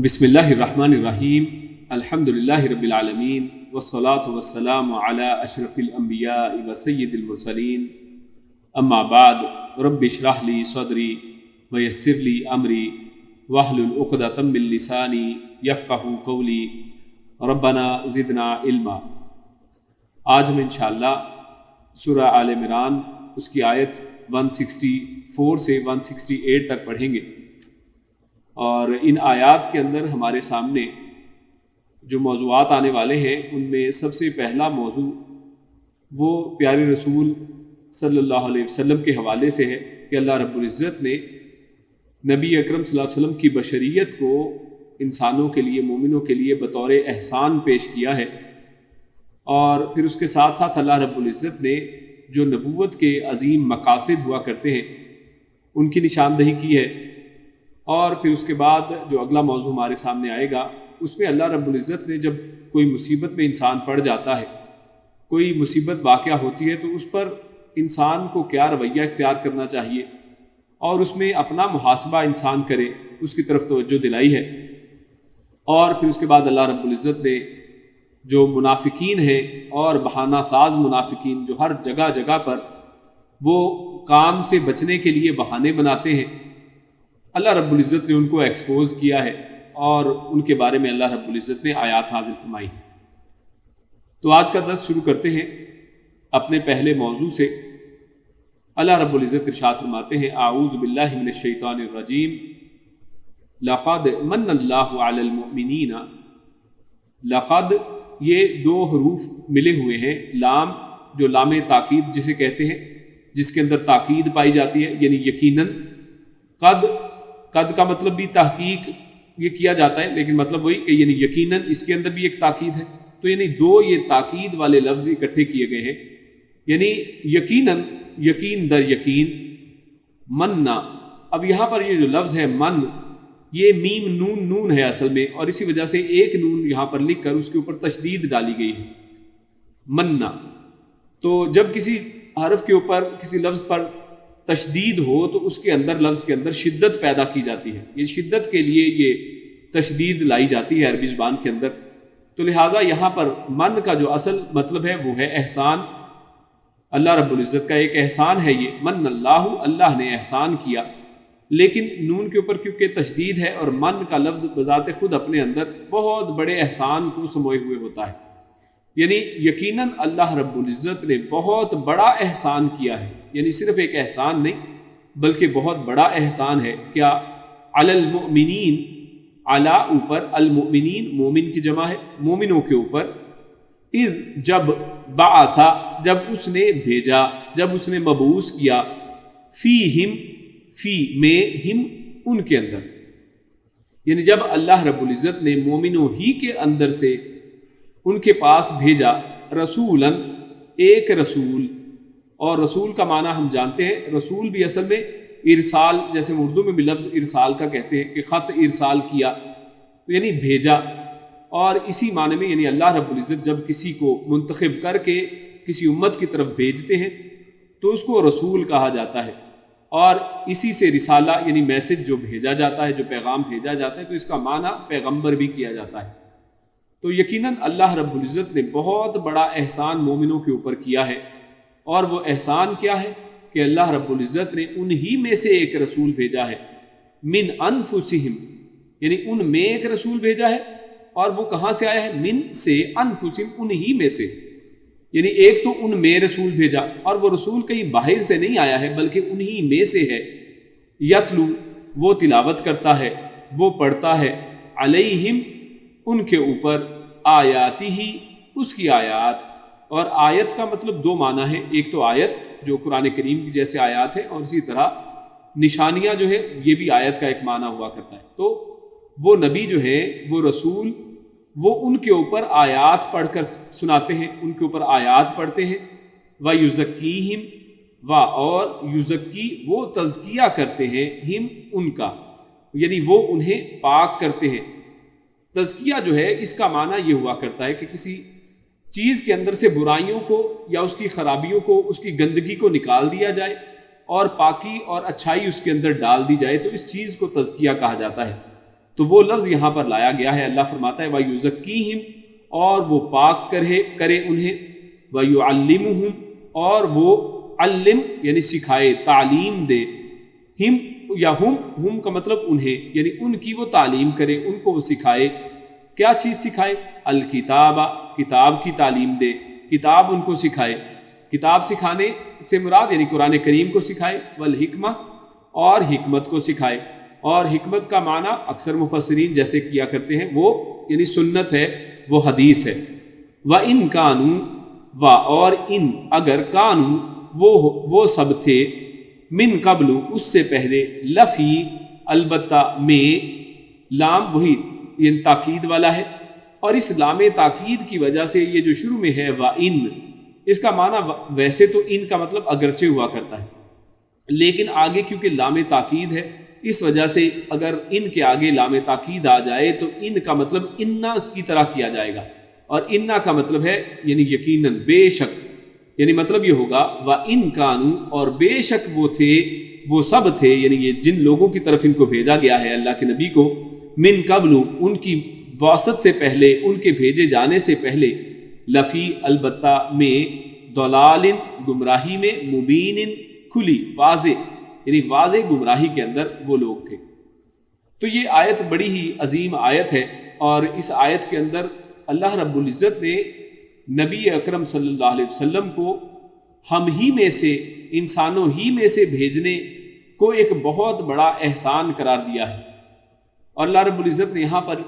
بسم اللہ الرحمن الرحیم الحمدللہ رب العالمین والصلاة والسلام علی اشرف الانبیاء وسید المرسلین اما بعد رب اشرح لی صدری ویسر لی امری واحلل عقدۃ من لسانی یفقہوا قولی ربنا زدنا علما۔ آج ہم انشاءاللہ سورہ آل عمران اس کی آیت 164 سے 168 تک پڑھیں گے، اور ان آیات کے اندر ہمارے سامنے جو موضوعات آنے والے ہیں ان میں سب سے پہلا موضوع وہ پیارے رسول صلی اللہ علیہ وسلم کے حوالے سے ہے کہ اللہ رب العزت نے نبی اکرم صلی اللہ علیہ وسلم کی بشریت کو انسانوں کے لیے، مومنوں کے لیے بطور احسان پیش کیا ہے، اور پھر اس کے ساتھ ساتھ اللہ رب العزت نے جو نبوت کے عظیم مقاصد ہوا کرتے ہیں ان کی نشاندہی کی ہے۔ اور پھر اس کے بعد جو اگلا موضوع ہمارے سامنے آئے گا اس میں اللہ رب العزت نے جب کوئی مصیبت میں انسان پڑ جاتا ہے، کوئی مصیبت واقعہ ہوتی ہے، تو اس پر انسان کو کیا رویہ اختیار کرنا چاہیے اور اس میں اپنا محاسبہ انسان کرے، اس کی طرف توجہ دلائی ہے۔ اور پھر اس کے بعد اللہ رب العزت نے جو منافقین ہیں اور بہانہ ساز منافقین جو ہر جگہ جگہ پر وہ کام سے بچنے کے لیے بہانے بناتے ہیں، اللہ رب العزت نے ان کو ایکسپوز کیا ہے اور ان کے بارے میں اللہ رب العزت نے آیات نازل فرمائی۔ تو آج کا درس شروع کرتے ہیں اپنے پہلے موضوع سے۔ اللہ رب العزت ارشاد فرماتے ہیں، اعوذ باللہ من الشیطان الرجیم، لقد من اللہ علی المؤمنین۔ لقد یہ دو حروف ملے ہوئے ہیں، لام جو لام تاکید جسے کہتے ہیں، جس کے اندر تاکید پائی جاتی ہے، یعنی یقیناً۔ قد کا مطلب بھی تحقیق یہ کیا جاتا ہے، لیکن مطلب وہی کہ یعنی یقیناً اس کے اندر بھی ایک تاکید ہے، تو یعنی دو یہ تاکید والے لفظ اکٹھے کیے گئے ہیں، یعنی یقیناً، یقین در یقین، مننا۔ اب یہاں پر یہ جو لفظ ہے من، یہ میم نون نون ہے اصل میں، اور اسی وجہ سے ایک نون یہاں پر لکھ کر اس کے اوپر تشدید ڈالی گئی ہے، مننا۔ تو جب کسی حرف کے اوپر، کسی لفظ پر تشدید ہو تو اس کے اندر، لفظ کے اندر شدت پیدا کی جاتی ہے، یہ شدت کے لیے یہ تشدید لائی جاتی ہے عربی زبان کے اندر۔ تو لہٰذا یہاں پر من کا جو اصل مطلب ہے وہ ہے احسان۔ اللہ رب العزت کا ایک احسان ہے یہ، من اللہ، اللہ نے احسان کیا، لیکن نون کے اوپر کیونکہ تشدید ہے، اور من کا لفظ بذات خود اپنے اندر بہت بڑے احسان کو سموئے ہوئے ہوتا ہے، یعنی یقیناً اللہ رب العزت نے بہت بڑا احسان کیا ہے، یعنی صرف ایک احسان نہیں بلکہ بہت بڑا احسان ہے۔ کیا؟ علی المؤمنین، علی اوپر، المؤمنین مومن کی جمع ہے، مومنوں کے اوپر، اذ جب، بعث جب اس نے بھیجا، جب اس نے مبعوث کیا، فیہم، فی میں، ہم ان کے اندر، یعنی جب اللہ رب العزت نے مومنوں ہی کے اندر سے ان کے پاس بھیجا، رسولاً، ایک رسول۔ اور رسول کا معنی ہم جانتے ہیں، رسول بھی اصل میں ارسال، جیسے اردو میں بھی لفظ ارسال کا کہتے ہیں کہ خط ارسال کیا، یعنی بھیجا، اور اسی معنی میں یعنی اللہ رب العزت جب کسی کو منتخب کر کے کسی امت کی طرف بھیجتے ہیں تو اس کو رسول کہا جاتا ہے، اور اسی سے رسالہ یعنی میسج جو بھیجا جاتا ہے، جو پیغام بھیجا جاتا ہے، تو اس کا معنی پیغمبر بھی کیا جاتا ہے۔ تو یقیناً اللہ رب العزت نے بہت بڑا احسان مومنوں کے اوپر کیا ہے، اور وہ احسان کیا ہے کہ اللہ رب العزت نے انہی میں سے ایک رسول بھیجا ہے، من انفسہم، یعنی ان میں ایک رسول بھیجا ہے، اور وہ کہاں سے آیا ہے؟ من سے، انفسہم انہی میں سے، یعنی ایک تو ان میں رسول بھیجا، اور وہ رسول کہیں باہر سے نہیں آیا ہے بلکہ انہی میں سے ہے۔ یتلو، وہ تلاوت کرتا ہے، وہ پڑھتا ہے، علیہم، ان کے اوپر، آیاتی ہی، اس کی آیات۔ اور آیت کا مطلب دو معنی ہے، ایک تو آیت جو قرآن کریم کی جیسے آیات ہے، اور اسی طرح نشانیاں جو ہے یہ بھی آیت کا ایک معنی ہوا کرتا ہے۔ تو وہ نبی جو ہے، وہ رسول، وہ ان کے اوپر آیات پڑھ کر سناتے ہیں، ان کے اوپر آیات پڑھتے ہیں، وَيُزَكِّيهِمْ، اور یزکی، وہ تزکیہ کرتے ہیں، ہم، ان کا، یعنی وہ انہیں پاک کرتے ہیں۔ تزکیہ جو ہے اس کا معنی یہ ہوا کرتا ہے کہ کسی چیز کے اندر سے برائیوں کو یا اس کی خرابیوں کو، اس کی گندگی کو نکال دیا جائے اور پاکی اور اچھائی اس کے اندر ڈال دی جائے، تو اس چیز کو تزکیہ کہا جاتا ہے۔ تو وہ لفظ یہاں پر لایا گیا ہے. اللہ فرماتا ہے وَيُزَكِّيهِمْ، اور وہ پاک کرے انہیں، وَيُعَلِّمُهُمْ، اور وہ علم یعنی سکھائے، تعلیم دے، ہم یا ہم کا مطلب انہیں، یعنی ان کی وہ تعلیم کرے، ان کو وہ سکھائے. کیا چیز سکھائے؟ الکتاب، کتاب کی تعلیم دے، کتاب ان کو سکھائے. کتاب سکھانے سے مراد یعنی قرآن کریم کو سکھائے، والحکمہ، اور حکمت کو سکھائے. اور حکمت کا معنی اکثر مفسرین جیسے کیا کرتے ہیں وہ یعنی سنت ہے، وہ حدیث ہے. وَإِن كَانُوا، اور ان اگر کانوا، وہ سب تھے، من قبل، اس سے پہلے، لفی، البتہ، میں، لام وہی یعنی تاکید والا ہے، اور اس لام تاکید کی وجہ سے یہ جو شروع میں ہے وَإِن، اس کا معنی ویسے تو ان کا مطلب اگرچہ ہوا کرتا ہے، لیکن آگے کیونکہ لام تاکید ہے اس وجہ سے اگر ان کے آگے لام تاکید آ جائے تو ان کا مطلب انا کی طرح کیا جائے گا، اور انا کا مطلب ہے یعنی یقیناً، بے شک، یعنی مطلب یہ ہوگا وَإِن كَانُوا، اور بے شک وہ تھے، وہ سب تھے، یعنی یہ جن لوگوں کی طرف ان کو بھیجا گیا ہے اللہ کے نبی کو، من قبل، ان کی بعثت سے پہلے، ان کے بھیجے جانے سے پہلے، لفی، البتہ، میں، ضلال، گمراہی میں، مبین، کھلی، واضح، یعنی واضح گمراہی کے اندر وہ لوگ تھے. تو یہ آیت بڑی ہی عظیم آیت ہے، اور اس آیت کے اندر اللہ رب العزت نے نبی اکرم صلی اللہ علیہ وسلم کو ہم ہی میں سے، انسانوں ہی میں سے بھیجنے کو ایک بہت بڑا احسان قرار دیا ہے. اور اللہ رب العزت نے یہاں پر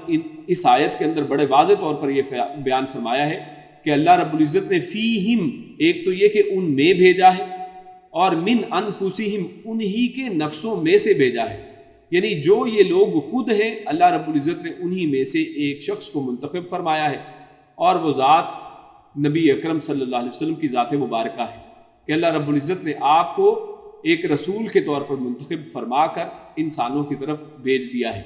اس آیت کے اندر بڑے واضح طور پر یہ بیان فرمایا ہے کہ اللہ رب العزت نے فیہم، ایک تو یہ کہ ان میں بھیجا ہے، اور من انفسہم، انہی کے نفسوں میں سے بھیجا ہے، یعنی جو یہ لوگ خود ہیں اللہ رب العزت نے انہی میں سے ایک شخص کو منتخب فرمایا ہے، اور وہ ذات نبی اکرم صلی اللہ علیہ وسلم کی ذات مبارکہ ہے کہ اللہ رب العزت نے آپ کو ایک رسول کے طور پر منتخب فرما کر انسانوں کی طرف بھیج دیا ہے.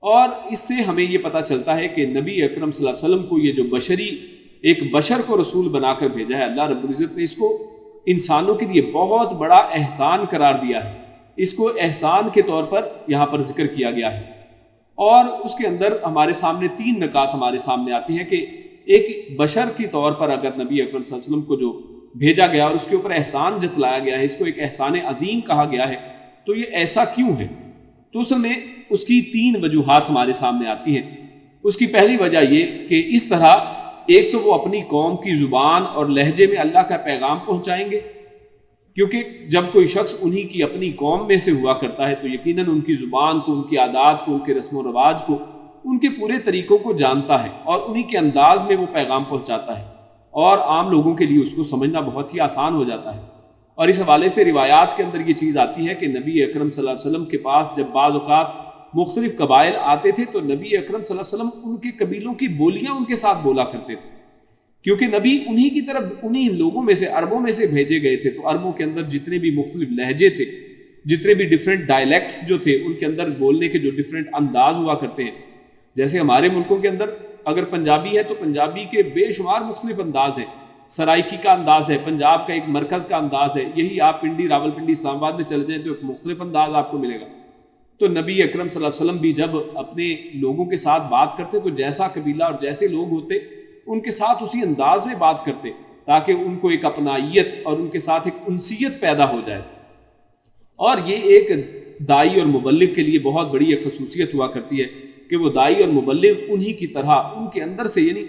اور اس سے ہمیں یہ پتہ چلتا ہے کہ نبی اکرم صلی اللہ علیہ وسلم کو یہ جو ایک بشر کو رسول بنا کر بھیجا ہے، اللہ رب العزت نے اس کو انسانوں کے لیے بہت بڑا احسان قرار دیا ہے. اس کو احسان کے طور پر یہاں پر ذکر کیا گیا ہے، اور اس کے اندر ہمارے سامنے 3 نکات ہمارے سامنے آتی ہیں کہ ایک بشر کے طور پر اگر نبی اکرم صلی اللہ علیہ وسلم کو جو بھیجا گیا اور اس کے اوپر احسان جتلایا گیا ہے، اس کو ایک احسان عظیم کہا گیا ہے، تو یہ ایسا کیوں ہے؟ تو اس میں اس کی 3 وجوہات ہمارے سامنے آتی ہیں. اس کی پہلی وجہ یہ کہ اس طرح ایک تو وہ اپنی قوم کی زبان اور لہجے میں اللہ کا پیغام پہنچائیں گے، کیونکہ جب کوئی شخص انہی کی اپنی قوم میں سے ہوا کرتا ہے تو یقیناً ان کی زبان کو، ان کی عادات کو، ان کے رسم و رواج کو، ان کے پورے طریقوں کو جانتا ہے، اور انہی کے انداز میں وہ پیغام پہنچاتا ہے، اور عام لوگوں کے لیے اس کو سمجھنا بہت ہی آسان ہو جاتا ہے. اور اس حوالے سے روایات کے اندر یہ چیز آتی ہے کہ نبی اکرم صلی اللہ علیہ وسلم کے پاس جب بعض اوقات مختلف قبائل آتے تھے تو نبی اکرم صلی اللہ علیہ وسلم ان کے قبیلوں کی بولیاں ان کے ساتھ بولا کرتے تھے، کیونکہ نبی انہی کی طرف، انہی لوگوں میں سے، عربوں میں سے بھیجے گئے تھے. تو عربوں کے اندر جتنے بھی مختلف لہجے تھے، جتنے بھی ڈیفرنٹ ڈائلیکٹس جو تھے، ان کے اندر بولنے کے جو ڈیفرنٹ انداز ہوا کرتے ہیں، جیسے ہمارے ملکوں کے اندر اگر پنجابی ہے تو پنجابی کے بے شمار مختلف انداز ہیں. سرائکی کا انداز ہے، پنجاب کا ایک مرکز کا انداز ہے، یہی آپ پنڈی، راول پنڈی، اسلام آباد میں چلے جائیں تو ایک مختلف انداز آپ کو ملے گا. تو نبی اکرم صلی اللہ علیہ وسلم بھی جب اپنے لوگوں کے ساتھ بات کرتے تو جیسا قبیلہ اور جیسے لوگ ہوتے ان کے ساتھ اسی انداز میں بات کرتے، تاکہ ان کو ایک اپنائیت اور ان کے ساتھ ایک انسیت پیدا ہو جائے. اور یہ ایک دائی اور مبلغ کے لیے بہت بڑی ایک خصوصیت ہوا کرتی ہے کہ وہ دائی اور مبلغ انہی کی طرح ان کے اندر سے، یعنی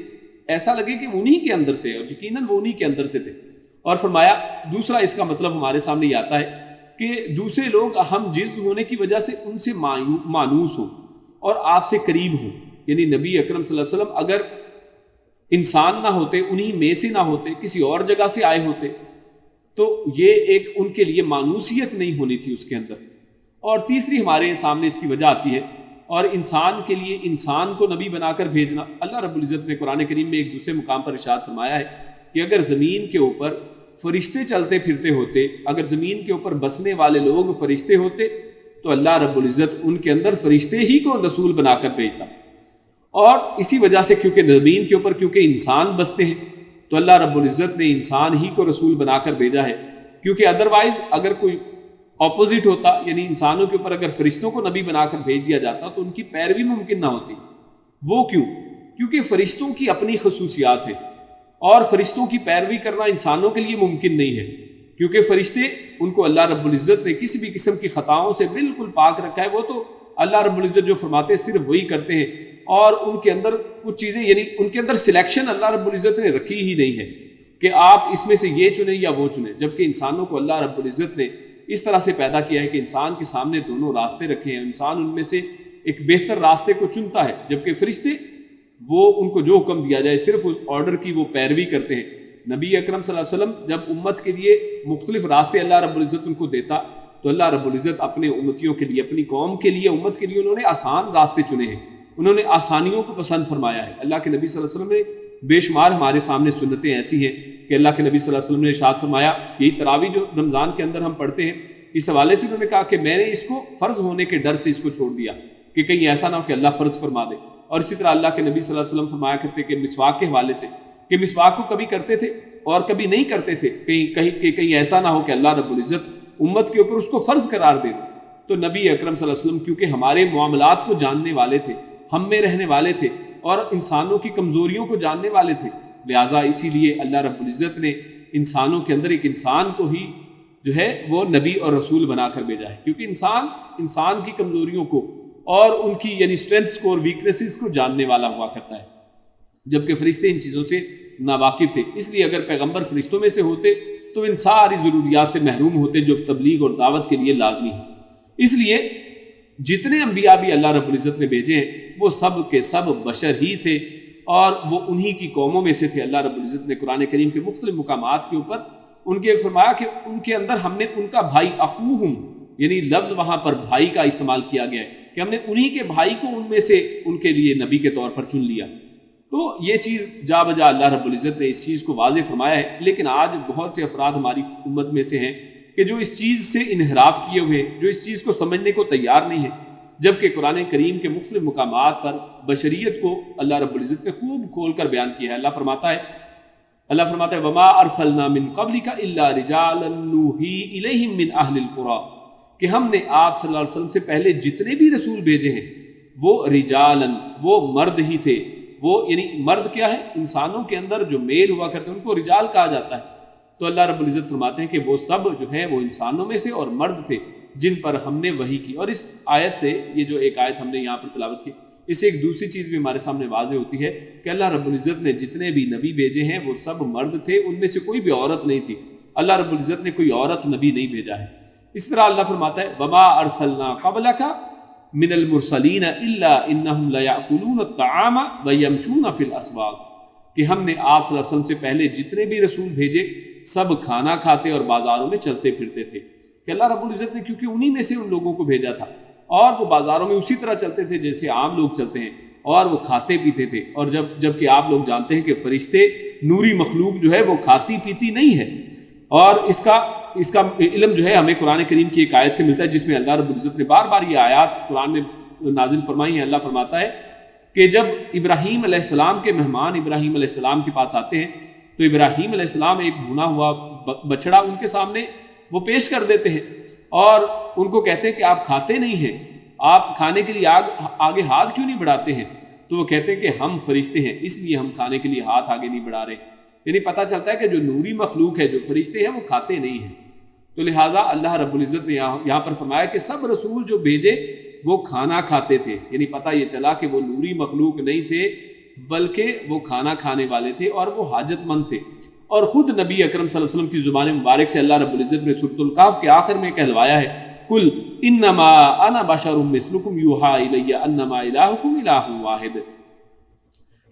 ایسا لگے کہ انہی کے اندر سے، اور یقیناً وہ انہی کے اندر سے تھے. اور فرمایا دوسرا اس کا مطلب ہمارے سامنے یہ آتا ہے کہ دوسرے لوگ ہم جسم ہونے کی وجہ سے ان سے مانوس ہوں اور آپ سے قریب ہوں. یعنی نبی اکرم صلی اللہ علیہ وسلم اگر انسان نہ ہوتے، انہی میں سے نہ ہوتے، کسی اور جگہ سے آئے ہوتے، تو یہ ایک ان کے لیے مانوسیت نہیں ہونی تھی اس کے اندر. اور تیسری ہمارے سامنے اس کی وجہ آتی ہے، اور انسان کے لیے انسان کو نبی بنا کر بھیجنا. اللہ رب العزت نے قرآن کریم میں ایک دوسرے مقام پر ارشاد فرمایا ہے کہ اگر زمین کے اوپر فرشتے چلتے پھرتے ہوتے، اگر زمین کے اوپر بسنے والے لوگ فرشتے ہوتے تو اللہ رب العزت ان کے اندر فرشتے ہی کو رسول بنا کر بھیجتا. اور اسی وجہ سے کیونکہ زمین کے اوپر کیونکہ انسان بستے ہیں تو اللہ رب العزت نے انسان ہی کو رسول بنا کر بھیجا ہے، کیونکہ ادروائز اگر کوئی اپوزٹ ہوتا، یعنی انسانوں کے اوپر اگر فرشتوں کو نبی بنا کر بھیج دیا جاتا تو ان کی پیروی ممکن نہ ہوتی۔ وہ کیوں؟ کیونکہ فرشتوں کی اپنی خصوصیات ہیں اور فرشتوں کی پیروی کرنا انسانوں کے لیے ممکن نہیں ہے، کیونکہ فرشتے ان کو اللہ رب العزت نے کسی بھی قسم کی خطاؤں سے بالکل پاک رکھا ہے۔ وہ تو اللہ رب العزت جو فرماتے ہیں صرف وہی کرتے ہیں، اور ان کے اندر کچھ چیزیں، یعنی ان کے اندر سلیکشن اللہ رب العزت نے رکھی ہی نہیں ہے کہ آپ اس میں سے یہ چنیں یا وہ چنیں، جبکہ انسانوں کو اللہ رب العزت نے اس طرح سے پیدا کیا ہے کہ انسان کے سامنے دونوں راستے رکھے ہیں، انسان ان میں سے ایک بہتر راستے کو چنتا ہے، جبکہ فرشتے وہ ان کو جو حکم دیا جائے صرف اس آرڈر کی وہ پیروی کرتے ہیں۔ نبی اکرم صلی اللہ علیہ وسلم جب امت کے لیے مختلف راستے اللہ رب العزت ان کو دیتا تو اللہ رب العزت اپنے امتیوں کے لیے، اپنی قوم کے لیے، امت کے لیے انہوں نے آسان راستے چنے ہیں، انہوں نے آسانیوں کو پسند فرمایا ہے۔ اللہ کے نبی صلی اللہ علیہ وسلم نے بے شمار ہمارے سامنے سنتیں ایسی ہیں کہ اللہ کے نبی صلی اللہ علیہ وسلم نے ارشاد فرمایا، یہی تراویح جو رمضان کے اندر ہم پڑھتے ہیں، اس حوالے سے انہوں نے کہا کہ میں نے اس کو فرض ہونے کے ڈر سے اس کو چھوڑ دیا کہ کہیں ایسا نہ ہو کہ اللہ فرض فرما دے۔ اور اسی طرح اللہ کے نبی صلی اللہ علیہ وسلم فرمایا کرتے کہ مسواک کے حوالے سے کہ مسواک کو کبھی کرتے تھے اور کبھی نہیں کرتے تھے، کہیں ایسا نہ ہو کہ اللہ رب العزت امت کے اوپر اس کو فرض قرار دے دے۔ تو نبی اکرم صلی اللہ علیہ وسلم کیونکہ ہمارے معاملات کو جاننے والے تھے، ہم میں رہنے والے تھے اور انسانوں کی کمزوریوں کو جاننے والے تھے، لہٰذا اسی لیے اللہ رب العزت نے انسانوں کے اندر ایک انسان کو ہی جو ہے وہ نبی اور رسول بنا کر بھیجا ہے، کیونکہ انسان کی کمزوریوں کو اور ان کی یعنی اسٹرینتھس کو اور ویکنیسز کو جاننے والا ہوا کرتا ہے، جبکہ فرشتے ان چیزوں سے ناواقف تھے۔ اس لیے اگر پیغمبر فرشتوں میں سے ہوتے تو ان ساری ضروریات سے محروم ہوتے جو تبلیغ اور دعوت کے لیے لازمی ہیں۔ اس لیے جتنے انبیاء بھی اللہ رب العزت نے بھیجے ہیں وہ سب کے سب بشر ہی تھے اور وہ انہی کی قوموں میں سے تھے۔ اللہ رب العزت نے قرآن کریم کے مختلف مقامات کے اوپر ان کے فرمایا کہ ان کے اندر ہم نے ان کا بھائی اخوہم، یعنی لفظ وہاں پر بھائی کا استعمال کیا گیا ہے کہ ہم نے انہی کے بھائی کو ان میں سے ان کے لیے نبی کے طور پر چن لیا۔ تو یہ چیز جا بجا اللہ رب العزت نے اس چیز کو واضح فرمایا ہے، لیکن آج بہت سے افراد ہماری امت میں سے ہیں کہ جو اس چیز سے انحراف کیے ہوئے ہیں، جو اس چیز کو سمجھنے کو تیار نہیں ہیں، جبکہ قرآن کریم کے مختلف مقامات پر بشریت کو اللہ رب العزت نے خوب کھول کر بیان کیا ہے۔ اللہ فرماتا ہے وما ارسلنا من قبلک الا رجالا نوحی الیہم من اہل القری، کہ ہم نے آپ صلی اللہ علیہ وسلم سے پہلے جتنے بھی رسول بھیجے ہیں وہ رجالن، وہ مرد ہی تھے۔ وہ یعنی مرد کیا ہے؟ انسانوں کے اندر جو میل ہوا کرتے ہیں ان کو رجال کہا جاتا ہے۔ تو اللہ رب العزت فرماتے ہیں کہ وہ سب جو ہے وہ انسانوں میں سے اور مرد تھے جن پر ہم نے وحی کی۔ اور اس آیت سے، یہ جو ایک آیت ہم نے یہاں پر تلاوت کی، اس سے ایک دوسری چیز بھی ہمارے سامنے واضح ہوتی ہے کہ اللہ رب العزت نے جتنے بھی نبی بھیجے ہیں وہ سب مرد تھے، ان میں سے کوئی بھی عورت نہیں تھی۔ اللہ رب العزت نے کوئی عورت نبی نہیں بھیجا ہے۔ اس طرح اللہ فرماتا ہے وما ارسلنا قبلک من المرسلین الا انہم لیأکلون الطعام ویمشون فی الاسواق، کہ ہم نے آپ صلی اللہ علیہ وسلم سے پہلے جتنے بھی رسول بھیجے سب کھانا کھاتے اور بازاروں میں چلتے پھرتے تھے، کہ اللہ رب العزت نے کیونکہ انہی میں سے ان لوگوں کو بھیجا تھا اور وہ بازاروں میں اسی طرح چلتے تھے جیسے عام لوگ چلتے ہیں، اور وہ کھاتے پیتے تھے۔ اور جب کہ آپ لوگ جانتے ہیں کہ فرشتے نوری مخلوق جو ہے وہ کھاتی پیتی نہیں ہے، اور اس کا علم جو ہے ہمیں قرآن کریم کی ایک آیت سے ملتا ہے جس میں اللہ رب العزت نے بار بار یہ آیات قرآن میں نازل فرمائی ہیں۔ اللہ فرماتا ہے کہ جب ابراہیم علیہ السلام کے مہمان ابراہیم علیہ السلام کے پاس آتے ہیں تو ابراہیم علیہ السلام ایک بھونا ہوا بچڑا ان کے سامنے وہ پیش کر دیتے ہیں اور ان کو کہتے ہیں کہ آپ کھاتے نہیں ہیں، آپ کھانے کے لیے آگے ہاتھ کیوں نہیں بڑھاتے ہیں؟ تو وہ کہتے ہیں کہ ہم فرشتے ہیں اس لیے ہم کھانے کے لیے ہاتھ آگے نہیں بڑھا رہے۔ یعنی پتہ چلتا ہے کہ جو نوری مخلوق ہے، جو فرشتے ہیں، وہ کھاتے نہیں ہیں۔ تو لہٰذا اللہ رب العزت نے یہاں پر فرمایا کہ سب رسول جو بھیجے وہ کھانا کھاتے تھے، یعنی پتہ یہ چلا کہ وہ نوری مخلوق نہیں تھے بلکہ وہ کھانا کھانے والے تھے اور وہ حاجت مند تھے۔ اور خود نبی اکرم صلی اللہ علیہ وسلم کی زبان مبارک سے اللہ رب العزت نے سورۃ الکہف کے آخر میں کہلوایا ہے قل انما انا بشر مثلکم یوحی الی انما الہکم الہ واحد،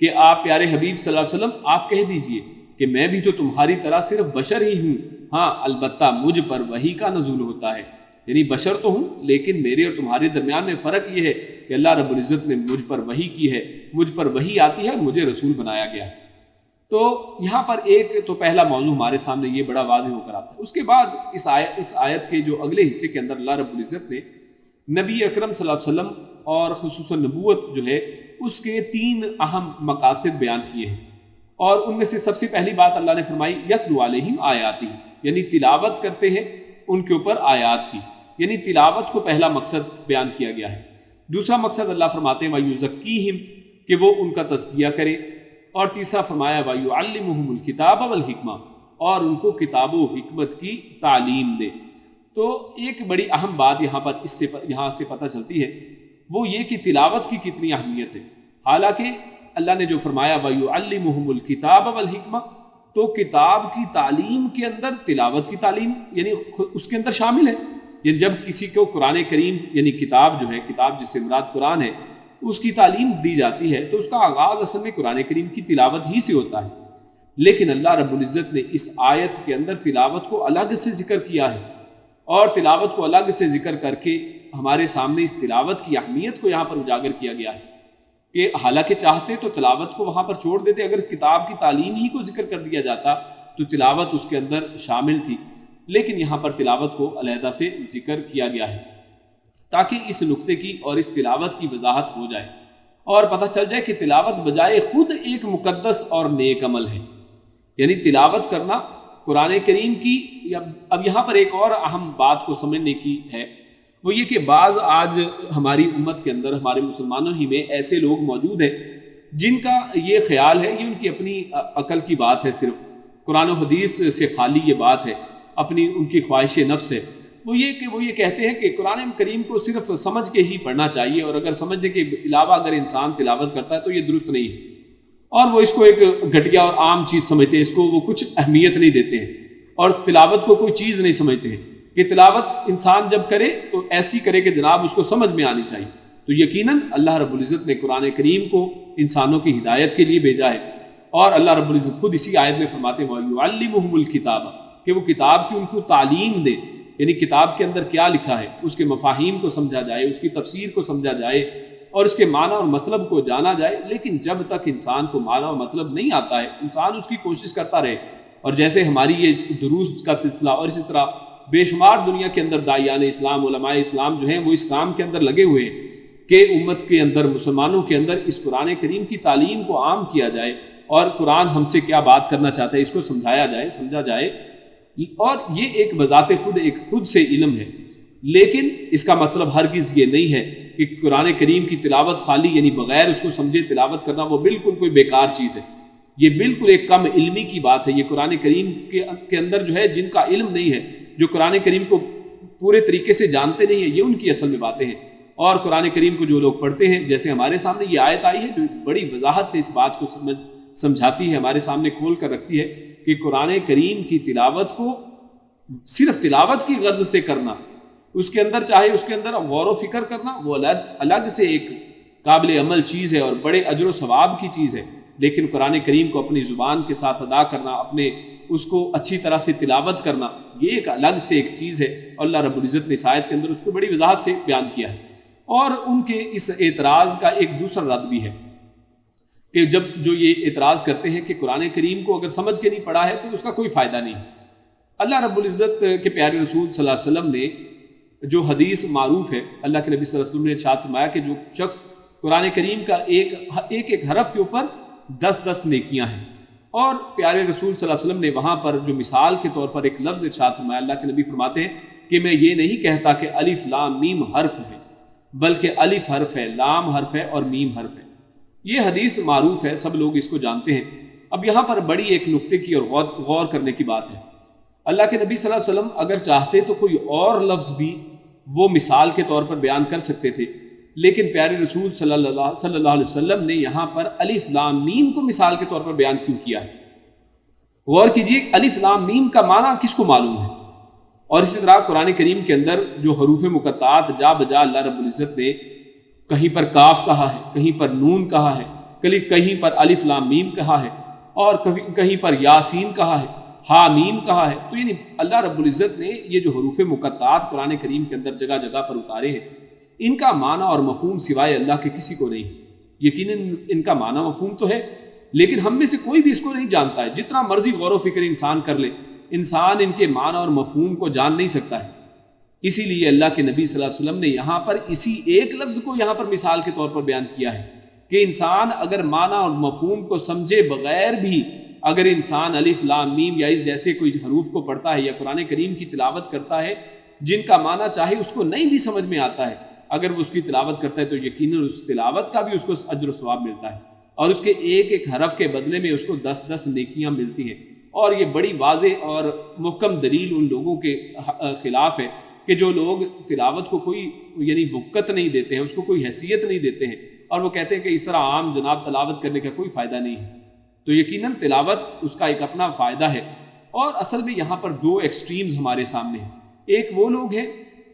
کہ آپ پیارے حبیب صلی اللہ علیہ وسلم آپ کہہ دیجئے کہ میں بھی تو تمہاری طرح صرف بشر ہی ہوں، ہاں البتہ مجھ پر وحی کا نزول ہوتا ہے، یعنی بشر تو ہوں لیکن میرے اور تمہارے درمیان میں فرق یہ ہے کہ اللہ رب العزت نے مجھ پر وحی کی ہے، مجھ پر وحی آتی ہے اور مجھے رسول بنایا گیا ہے۔ تو یہاں پر ایک تو پہلا موضوع ہمارے سامنے یہ بڑا واضح ہو کر آتا ہے۔ اس کے بعد اس آیت کے جو اگلے حصے کے اندر اللہ رب العزت نے نبی اکرم صلی اللہ علیہ وسلم اور خصوصاً نبوت جو ہے اس کے 3 اہم مقاصد بیان کیے ہیں، اور ان میں سے سب سے پہلی بات اللہ نے فرمائی یتلو علیہم آیاتہ، یعنی تلاوت کرتے ہیں ان کے اوپر آیات کی۔ یعنی تلاوت کو پہلا مقصد بیان کیا گیا ہے۔ دوسرا مقصد اللہ فرماتے ہیں وَيُزَكِّيهِمْ کہ وہ ان کا تزکیہ کرے، اور تیسرا فرمایا وَيُعَلِّمُهُمُ الْكِتَابَ وَالْحِكْمَةَ اور ان کو کتاب و حکمت کی تعلیم دے۔ تو ایک بڑی اہم بات یہاں سے پتہ چلتی ہے وہ یہ کہ تلاوت کی کتنی اہمیت ہے۔ حالانکہ اللہ نے جو فرمایا وَيُعَلِّمُهُمُ الْكِتَابَ وَالْحِكْمَةَ تو کتاب کی تعلیم کے اندر تلاوت کی تعلیم یعنی اس کے اندر شامل ہے۔ یعنی جب کسی کو قرآن کریم یعنی کتاب جو ہے، کتاب جس سے مراد قرآن ہے، اس کی تعلیم دی جاتی ہے تو اس کا آغاز اصل میں قرآن کریم کی تلاوت ہی سے ہوتا ہے۔ لیکن اللہ رب العزت نے اس آیت کے اندر تلاوت کو الگ سے ذکر کیا ہے، اور تلاوت کو الگ سے ذکر کر کے ہمارے سامنے اس تلاوت کی اہمیت کو یہاں پر اجاگر کیا گیا ہے کہ حالانکہ چاہتے تو تلاوت کو وہاں پر چھوڑ دیتے، اگر کتاب کی تعلیم ہی کو ذکر کر دیا جاتا تو تلاوت اس کے اندر شامل تھی، لیکن یہاں پر تلاوت کو علیحدہ سے ذکر کیا گیا ہے تاکہ اس نقطے کی اور اس تلاوت کی وضاحت ہو جائے اور پتہ چل جائے کہ تلاوت بجائے خود ایک مقدس اور نیک عمل ہے۔ یعنی تلاوت کرنا قرآن کریم کی، اب یہاں پر ایک اور اہم بات کو سمجھنے کی ہے، وہ یہ کہ بعض آج ہماری امت کے اندر، ہمارے مسلمانوں ہی میں ایسے لوگ موجود ہیں جن کا یہ خیال ہے، یہ ان کی اپنی عقل کی بات ہے، صرف قرآن و حدیث سے خالی یہ بات ہے، اپنی ان کی خواہش نفس ہے، وہ یہ کہتے ہیں کہ قرآن کریم کو صرف سمجھ کے ہی پڑھنا چاہیے، اور اگر سمجھنے کے علاوہ اگر انسان تلاوت کرتا ہے تو یہ درست نہیں ہے، اور وہ اس کو ایک گھٹیا اور عام چیز سمجھتے ہیں، اس کو وہ کچھ اہمیت نہیں دیتے ہیں، اور تلاوت کو کوئی چیز نہیں سمجھتے ہیں کہ تلاوت انسان جب کرے تو ایسی کرے کہ جناب اس کو سمجھ میں آنی چاہیے۔ تو یقیناً اللہ رب العزت نے قرآن کریم کو انسانوں کی ہدایت کے لیے بھیجا ہے، اور اللہ رب العزت خود اسی آیت میں فرماتے ہیں وَيُعَلِّمُهُمُ الْكِتَابَ کہ وہ کتاب کی ان کو تعلیم دے، یعنی کتاب کے اندر کیا لکھا ہے اس کے مفاہیم کو سمجھا جائے، اس کی تفسیر کو سمجھا جائے اور اس کے معنی اور مطلب کو جانا جائے۔ لیکن جب تک انسان کو معنی اور مطلب نہیں آتا ہے، انسان اس کی کوشش کرتا رہے، اور جیسے ہماری یہ دروس کا سلسلہ اور اسی طرح بے شمار دنیا کے اندر داعیان اسلام، علماء اسلام جو ہیں وہ اس کام کے اندر لگے ہوئے ہیں کہ امت کے اندر، مسلمانوں کے اندر اس قرآن کریم کی تعلیم کو عام کیا جائے، اور قرآن ہم سے کیا بات کرنا چاہتا ہے اس کو سمجھایا جائے، سمجھا جائے، اور یہ ایک بذات خود سے علم ہے۔ لیکن اس کا مطلب ہرگز یہ نہیں ہے کہ قرآن کریم کی تلاوت خالی یعنی بغیر اس کو سمجھے تلاوت کرنا وہ بالکل کوئی بیکار چیز ہے، یہ بالکل ایک کم علمی کی بات ہے۔ یہ قرآن کریم کے اندر جو ہے جن کا علم نہیں ہے، جو قرآن کریم کو پورے طریقے سے جانتے نہیں ہیں، یہ ان کی اصل میں باتیں ہیں۔ اور قرآن کریم کو جو لوگ پڑھتے ہیں، جیسے ہمارے سامنے یہ آیت آئی ہے جو بڑی وضاحت سے اس بات کو سمجھاتی ہے، ہمارے سامنے کھول کر رکھتی ہے کہ قرآن کریم کی تلاوت کو صرف تلاوت کی غرض سے کرنا، اس کے اندر چاہے اس کے اندر غور و فکر کرنا، وہ الگ سے ایک قابل عمل چیز ہے اور بڑے اجر و ثواب کی چیز ہے، لیکن قرآن کریم کو اپنی زبان کے ساتھ ادا کرنا، اپنے اس کو اچھی طرح سے تلاوت کرنا، یہ ایک الگ سے ایک چیز ہے، اور اللہ رب العزت نے اس آیت کے اندر اس کو بڑی وضاحت سے بیان کیا ہے۔ اور ان کے اس اعتراض کا ایک دوسرا رد بھی ہے کہ جب جو یہ اعتراض کرتے ہیں کہ قرآن کریم کو اگر سمجھ کے نہیں پڑھا ہے تو اس کا کوئی فائدہ نہیں۔ اللہ رب العزت کے پیارے رسول صلی اللہ علیہ وسلم نے جو حدیث معروف ہے، اللہ کے نبی صلی اللہ علیہ وسلم نے ارشاد فرمایا کہ جو شخص قرآن کریم کا ایک حرف کے اوپر 10 نیکیاں ہیں، اور پیارے رسول صلی اللہ علیہ وسلم نے وہاں پر جو مثال کے طور پر ایک لفظ ارشاد فرمایا، اللہ کے نبی فرماتے ہیں کہ میں یہ نہیں کہتا کہ الف لام میم حرف ہے، بلکہ الف حرف ہے، لام حرف ہے اور میم حرف ہے۔ یہ حدیث معروف ہے، سب لوگ اس کو جانتے ہیں۔ اب یہاں پر بڑی ایک نقطے کی اور غور کرنے کی بات ہے، اللہ کے نبی صلی اللہ علیہ وسلم اگر چاہتے تو کوئی اور لفظ بھی وہ مثال کے طور پر بیان کر سکتے تھے، لیکن پیارے رسول صلی اللہ علیہ وسلم نے یہاں پر الف لام میم کو مثال کے طور پر بیان کیوں کیا ہے؟ غور کیجیے، الف لام میم کا معنی کس کو معلوم ہے؟ اور اسی طرح قرآن کریم کے اندر جو حروف مقطعات جا بجا اللہ رب العزت نے کہیں پر کاف کہا ہے، کہیں پر نون کہا ہے، کہیں پر الف لام میم کہا ہے، اور کہیں پر یاسین کہا ہے، ہا میم کہا ہے، تو یعنی اللہ رب العزت نے یہ جو حروف مقطعات قرآن کریم کے اندر جگہ جگہ پر اتارے ہیں، ان کا معنی اور مفہوم سوائے اللہ کے کسی کو نہیں۔ یقیناً ان کا معنی مفہوم تو ہے، لیکن ہم میں سے کوئی بھی اس کو نہیں جانتا ہے، جتنا مرضی غور و فکر انسان کر لے، انسان ان کے معنی اور مفہوم کو جان نہیں سکتا ہے۔ اسی لیے اللہ کے نبی صلی اللہ علیہ وسلم نے یہاں پر اسی ایک لفظ کو یہاں پر مثال کے طور پر بیان کیا ہے کہ انسان اگر معنی اور مفہوم کو سمجھے بغیر بھی اگر انسان الف لام میم یا اس جیسے کوئی حروف کو پڑھتا ہے یا قرآن کریم کی تلاوت کرتا ہے جن کا معنی چاہے اس کو نہیں بھی سمجھ میں آتا ہے، اگر وہ اس کی تلاوت کرتا ہے تو یقیناً اس تلاوت کا بھی اس کو اجر و ثواب ملتا ہے، اور اس کے ایک ایک حرف کے بدلے میں اس کو 10 نیکیاں ملتی ہیں۔ اور یہ بڑی واضح اور محکم دلیل ان لوگوں کے خلاف ہے کہ جو لوگ تلاوت کو کوئی وقت نہیں دیتے ہیں، اس کو کوئی حیثیت نہیں دیتے ہیں، اور وہ کہتے ہیں کہ اس طرح عام جناب تلاوت کرنے کا کوئی فائدہ نہیں ہے۔ تو یقیناً تلاوت اس کا ایک اپنا فائدہ ہے، اور اصل میں یہاں پر دو ایکسٹریمز ہمارے سامنے ہیں۔ ایک وہ لوگ ہیں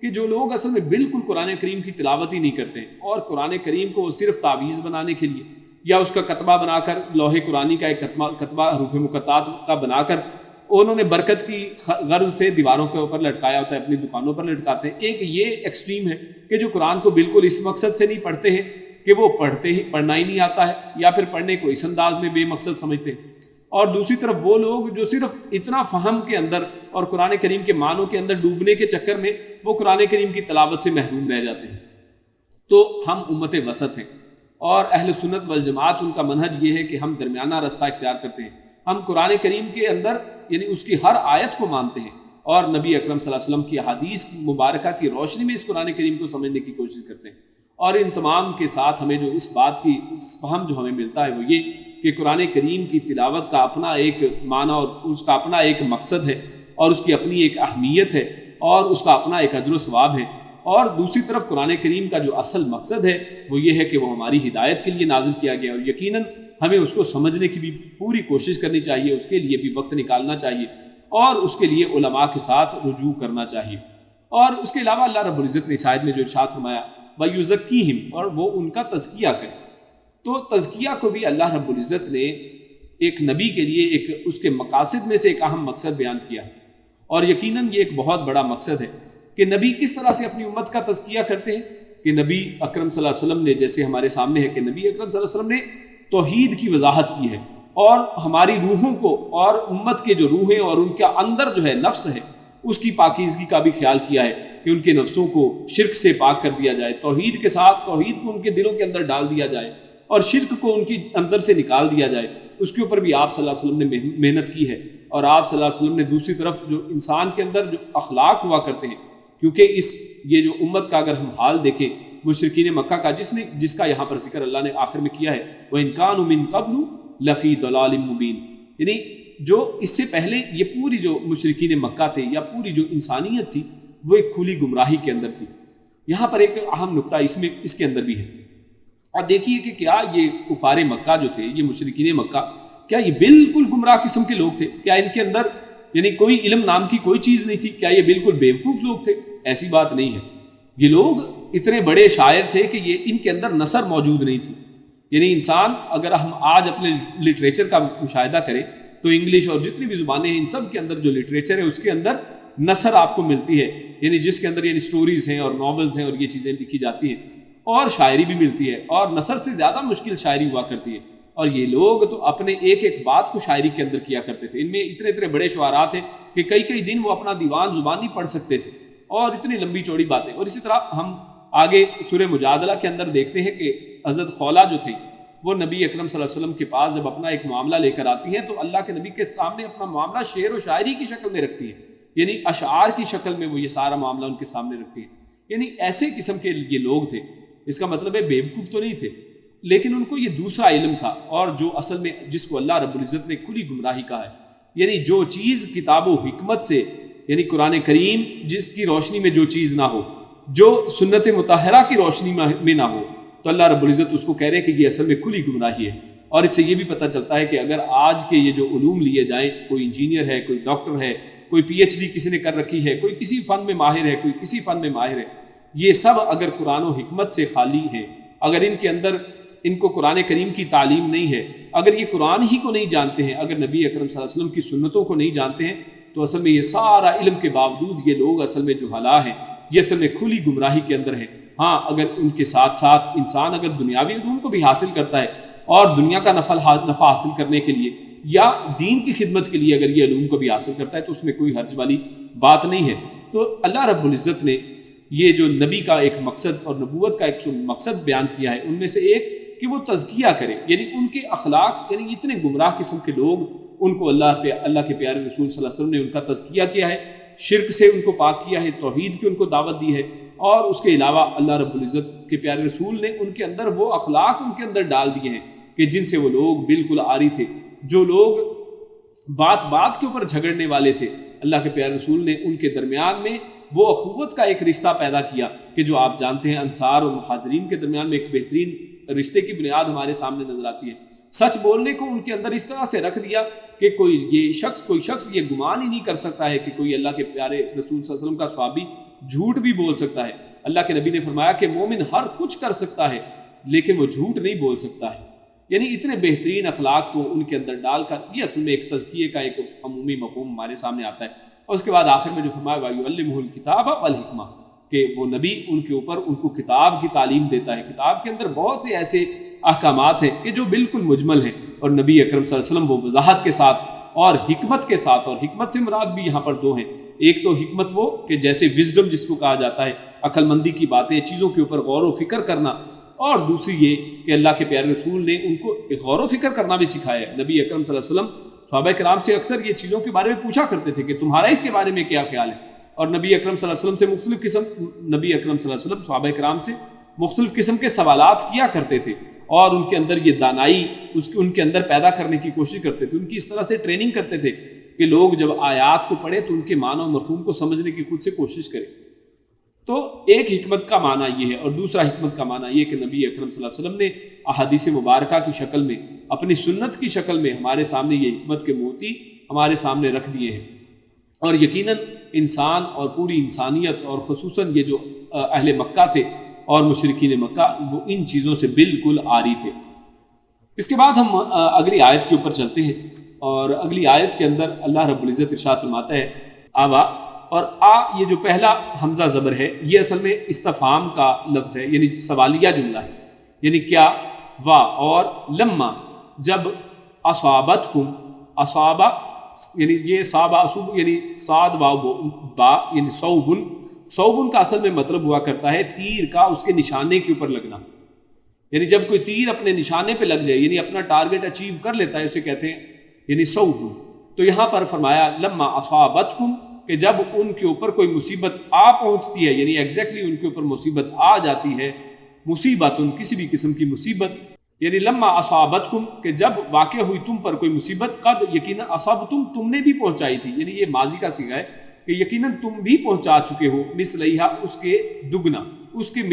کہ جو لوگ اصل میں بالکل قرآن کریم کی تلاوت ہی نہیں کرتے ہیں، اور قرآن کریم کو صرف تعویذ بنانے کے لیے یا اس کا کتبہ بنا کر، لوح قرآنی کا ایک کتبہ حروف مقطعات کا بنا کر انہوں نے برکت کی غرض سے دیواروں کے اوپر لٹکایا ہوتا ہے، اپنی دکانوں پر لٹکاتے ہیں۔ ایک یہ ایکسٹریم ہے کہ جو قرآن کو بالکل اس مقصد سے نہیں پڑھتے ہیں کہ وہ پڑھنا ہی نہیں آتا ہے، یا پھر پڑھنے کو اس انداز میں بے مقصد سمجھتے ہیں۔ اور دوسری طرف وہ لوگ جو صرف اتنا فہم کے اندر اور قرآن کریم کے معنوں کے اندر ڈوبنے کے چکر میں وہ قرآن کریم کی تلاوت سے محروم رہ جاتے ہیں۔ تو ہم امت وسط ہیں، اور اہل سنت والجماعت ان کا منہج یہ ہے کہ ہم درمیانہ رستہ اختیار کرتے ہیں۔ ہم قرآن کریم کے اندر اس کی ہر آیت کو مانتے ہیں، اور نبی اکرم صلی اللہ علیہ وسلم کی احادیث مبارکہ کی روشنی میں اس قرآن کریم کو سمجھنے کی کوشش کرتے ہیں۔ اور ان تمام کے ساتھ ہمیں جو اس بات کی فہم جو ہمیں ملتا ہے وہ یہ کہ قرآن کریم کی تلاوت کا اپنا ایک معنی اور اس کا اپنا ایک مقصد ہے، اور اس کی اپنی ایک اہمیت ہے، اور اس کا اپنا ایک اجر و ثواب ہے۔ اور دوسری طرف قرآن کریم کا جو اصل مقصد ہے وہ یہ ہے کہ وہ ہماری ہدایت کے لیے نازل کیا گیا، اور یقیناً ہمیں اس کو سمجھنے کی بھی پوری کوشش کرنی چاہیے، اس کے لیے بھی وقت نکالنا چاہیے، اور اس کے لیے علماء کے ساتھ رجوع کرنا چاہیے۔ اور اس کے علاوہ اللہ رب العزت نے اس آیت میں جو ارشاد فرمایا وَيُزَكِّيهِمْ، اور وہ ان کا تزکیہ کرے، تو تزکیہ کو بھی اللہ رب العزت نے ایک نبی کے لیے ایک اس کے مقاصد میں سے ایک اہم مقصد بیان کیا، اور یقیناً یہ ایک بہت بڑا مقصد ہے کہ نبی کس طرح سے اپنی امت کا تزکیہ کرتے ہیں۔ کہ نبی اکرم صلی اللہ علیہ وسلم نے، جیسے ہمارے سامنے ہے کہ نبی اکرم صلی اللہ علیہ وسلم نے توحید کی وضاحت کی ہے، اور ہماری روحوں کو اور امت کے جو روحیں اور ان کے اندر جو ہے نفس ہے اس کی پاکیزگی کا بھی خیال کیا ہے کہ ان کے نفسوں کو شرک سے پاک کر دیا جائے، توحید کے ساتھ توحید کو ان کے دلوں کے اندر ڈال دیا جائے، اور شرک کو ان کی اندر سے نکال دیا جائے۔ اس کے اوپر بھی آپ صلی اللہ علیہ وسلم نے محنت کی ہے، اور آپ صلی اللہ علیہ وسلم نے دوسری طرف جو انسان کے اندر جو اخلاق ہوا کرتے ہیں، کیونکہ یہ جو امت کا اگر ہم حال دیکھیں مشرکین مکہ کا، جس کا یہاں پر ذکر اللہ نے آخر میں کیا ہے وَإِن كَانُوا مِن قَبْلُ لَفِي ضَلَالٍ مُبِينٍ، جو اس سے پہلے یہ پوری جو مشرکین مکہ تھے یا پوری جو انسانیت تھی وہ ایک کھلی گمراہی کے اندر تھی۔ یہاں پر ایک اہم نقطہ اس کے اندر بھی ہے، اور دیکھیے کہ کیا یہ کفار مکہ جو تھے، یہ مشرکین مکہ، کیا یہ بالکل گمراہ قسم کے لوگ تھے؟ کیا ان کے اندر کوئی علم نام کی کوئی چیز نہیں تھی؟ کیا یہ بالکل بیوقوف لوگ تھے؟ ایسی بات نہیں ہے۔ یہ لوگ اتنے بڑے شاعر تھے کہ ان کے اندر نثر موجود نہیں تھی۔ انسان اگر ہم آج اپنے لٹریچر کا مشاہدہ کریں تو انگلش اور جتنی بھی زبانیں ہیں ان سب کے اندر جو لٹریچر ہے اس کے اندر نثر آپ کو ملتی ہے، جس کے اندر سٹوریز ہیں اور ناولز ہیں اور یہ چیزیں لکھی جاتی ہیں، اور شاعری بھی ملتی ہے، اور نثر سے زیادہ مشکل شاعری ہوا کرتی ہے۔ اور یہ لوگ تو اپنے ایک ایک بات کو شاعری کے اندر کیا کرتے تھے۔ ان میں اتنے بڑے شعراء تھے کہ کئی دن وہ اپنا دیوان زبانی پڑھ سکتے تھے، اور اتنی لمبی چوڑی باتیں۔ اور اسی طرح ہم آگے سورہ مجادلہ کے اندر دیکھتے ہیں کہ حضرت خولہ جو تھی وہ نبی اکرم صلی اللہ علیہ وسلم کے پاس جب اپنا ایک معاملہ لے کر آتی ہیں تو اللہ کے نبی کے سامنے اپنا معاملہ شعر و شاعری کی شکل میں رکھتی ہیں، اشعار کی شکل میں وہ یہ سارا معاملہ ان کے سامنے رکھتی ہیں۔ ایسے قسم کے یہ لوگ تھے۔ اس کا مطلب ہے بیوقوف تو نہیں تھے، لیکن ان کو یہ دوسرا علم تھا، اور جو اصل میں جس کو اللہ رب العزت نے کھلی گمراہی کہا ہے، جو چیز کتاب و حکمت سے قرآن کریم جس کی روشنی میں جو چیز نہ ہو، جو سنت مطہرہ کی روشنی میں نہ ہو، تو اللہ رب العزت اس کو کہہ رہے ہیں کہ یہ اصل میں کھلی گمراہی ہے۔ اور اس سے یہ بھی پتہ چلتا ہے کہ اگر آج کے یہ جو علوم لیے جائیں، کوئی انجینئر ہے، کوئی ڈاکٹر ہے، کوئی پی ایچ ڈی کسی نے کر رکھی ہے، کوئی کسی فن میں ماہر ہے، کوئی کسی فن میں ماہر ہے، یہ سب اگر قرآن و حکمت سے خالی ہیں، اگر ان کے اندر ان کو قرآن کریم کی تعلیم نہیں ہے، اگر یہ قرآن ہی کو نہیں جانتے ہیں، اگر نبی اکرم صلی اللہ علیہ وسلم کی سنتوں کو نہیں جانتے ہیں، تو اصل میں یہ سارا علم کے باوجود یہ لوگ اصل میں جہلا ہیں، یہ اصل میں کھلی گمراہی کے اندر ہیں۔ ہاں، اگر ان کے ساتھ ساتھ انسان اگر دنیاوی علوم کو بھی حاصل کرتا ہے اور دنیا کا نفع حاصل کرنے کے لیے یا دین کی خدمت کے لیے اگر یہ علوم کو بھی حاصل کرتا ہے تو اس میں کوئی حرج والی بات نہیں ہے۔ تو اللہ رب العزت نے یہ جو نبی کا ایک مقصد اور نبوت کا ایک مقصد بیان کیا ہے، ان میں سے ایک کہ وہ تزکیہ کرے، ان کے اخلاق، اتنے گمراہ قسم کے لوگ، ان کو اللہ کے پیارے رسول صلی اللہ علیہ وسلم نے ان کا تزکیہ کیا ہے، شرک سے ان کو پاک کیا ہے، توحید کی ان کو دعوت دی ہے، اور اس کے علاوہ اللہ رب العزت کے پیارے رسول نے ان کے اندر وہ اخلاق ان کے اندر ڈال دیے ہیں کہ جن سے وہ لوگ بالکل عاری تھے۔ جو لوگ بات بات کے اوپر جھگڑنے والے تھے، اللہ کے پیارے رسول نے ان کے درمیان میں وہ اخوت کا ایک رشتہ پیدا کیا کہ جو آپ جانتے ہیں انصار اور مہاجرین کے درمیان میں ایک بہترین رشتے کی بنیاد ہمارے سامنے نظر آتی ہے۔ سچ بولنے کو ان کے اندر اس طرح سے رکھ دیا کہ کوئی شخص یہ گمان ہی نہیں کر سکتا ہے کہ کوئی اللہ کے پیارے رسول صلی اللہ علیہ وسلم کا صحابی جھوٹ بھی بول سکتا ہے۔ اللہ کے نبی نے فرمایا کہ مومن ہر کچھ کر سکتا ہے لیکن وہ جھوٹ نہیں بول سکتا ہے۔ یعنی اتنے بہترین اخلاق کو ان کے اندر ڈال کر یہ اصل میں ایک تزکیے کا ایک عمومی مفہوم ہمارے سامنے آتا ہے۔ اور اس کے بعد آخر میں جو فرمایا وَيُعَلِّمُهُ الْكِتَابَ وَالْحِكْمَةَ کہ وہ نبی ان کے اوپر ان کو کتاب کی تعلیم دیتا ہے۔ کتاب کے اندر بہت سے ایسے احکامات ہیں کہ جو بالکل مجمل ہیں، اور نبی اکرم صلی اللہ علیہ وسلم وہ وضاحت کے ساتھ اور حکمت کے ساتھ، اور حکمت سے مراد بھی یہاں پر دو ہیں۔ ایک تو حکمت وہ کہ جیسے وزڈم جس کو کہا جاتا ہے، عقل مندی کی باتیں، چیزوں کے اوپر غور و فکر کرنا، اور دوسری یہ کہ اللہ کے پیارے رسول نے ان کو غور و فکر کرنا بھی سکھایا ہے۔ نبی اکرم صلی اللہ علیہ وسلم صحابہ کرام سے اکثر یہ چیزوں کے بارے میں پوچھا کرتے تھے کہ تمہارا اس کے بارے میں کیا خیال ہے، اور نبی اکرم صلی اللہ علیہ وسلم صحابہ کرام سے مختلف قسم کے سوالات کیا کرتے تھے، اور ان کے اندر یہ دانائی ان کے اندر پیدا کرنے کی کوشش کرتے تھے، ان کی اس طرح سے ٹریننگ کرتے تھے کہ لوگ جب آیات کو پڑھیں تو ان کے معنی و مفہوم کو سمجھنے کی خود سے کوشش کریں۔ تو ایک حکمت کا معنی یہ ہے، اور دوسرا حکمت کا معنی یہ کہ نبی اکرم صلی اللہ علیہ وسلم نے احادیث مبارکہ کی شکل میں، اپنی سنت کی شکل میں ہمارے سامنے یہ حکمت کے موتی ہمارے سامنے رکھ دیے ہیں۔ اور یقیناً انسان اور پوری انسانیت، اور خصوصاً یہ جو اہل مکہ تھے اور مشرکین مکہ، وہ ان چیزوں سے بالکل عاری تھے۔ اس کے بعد ہم اگلی آیت کے اوپر چلتے ہیں، اور اگلی آیت کے اندر اللہ رب العزت ارشاد فرماتا ہے آوا، اور یہ جو پہلا حمزہ زبر ہے یہ اصل میں استفہام کا لفظ ہے، یعنی سوالیہ جملہ ہے، یعنی کیا، وا اور لما، جب اصابتکم، اصابہ یعنی یہ صابہ اصوب یعنی صاد واو با یعنی صوبن کا اصل میں مطلب ہوا کرتا ہے تیر کا اس کے نشانے کے اوپر لگنا، یعنی جب کوئی تیر اپنے نشانے پہ لگ جائے، یعنی اپنا ٹارگٹ اچیو کر لیتا ہے، اسے کہتے ہیں یعنی صوب۔ تو یہاں پر فرمایا لما اصابتکم کہ جب ان کے اوپر کوئی مصیبت آ پہنچتی ہے، یعنی ایگزیکٹلی ان کے اوپر مصیبت آ جاتی ہے، مصیبت کسی بھی قسم کی مصیبت، یعنی لما اصابتکم کہ جب واقع ہوئی تم پر کوئی مصیبت، قد یقیناً اصابتم تم نے بھی پہنچائی تھی، یعنی یہ ماضی کا صیغہ ہے کہ یقیناً تم بھی پہنچا چکے ہو، مثلیہا اس کے دگنا، اس کے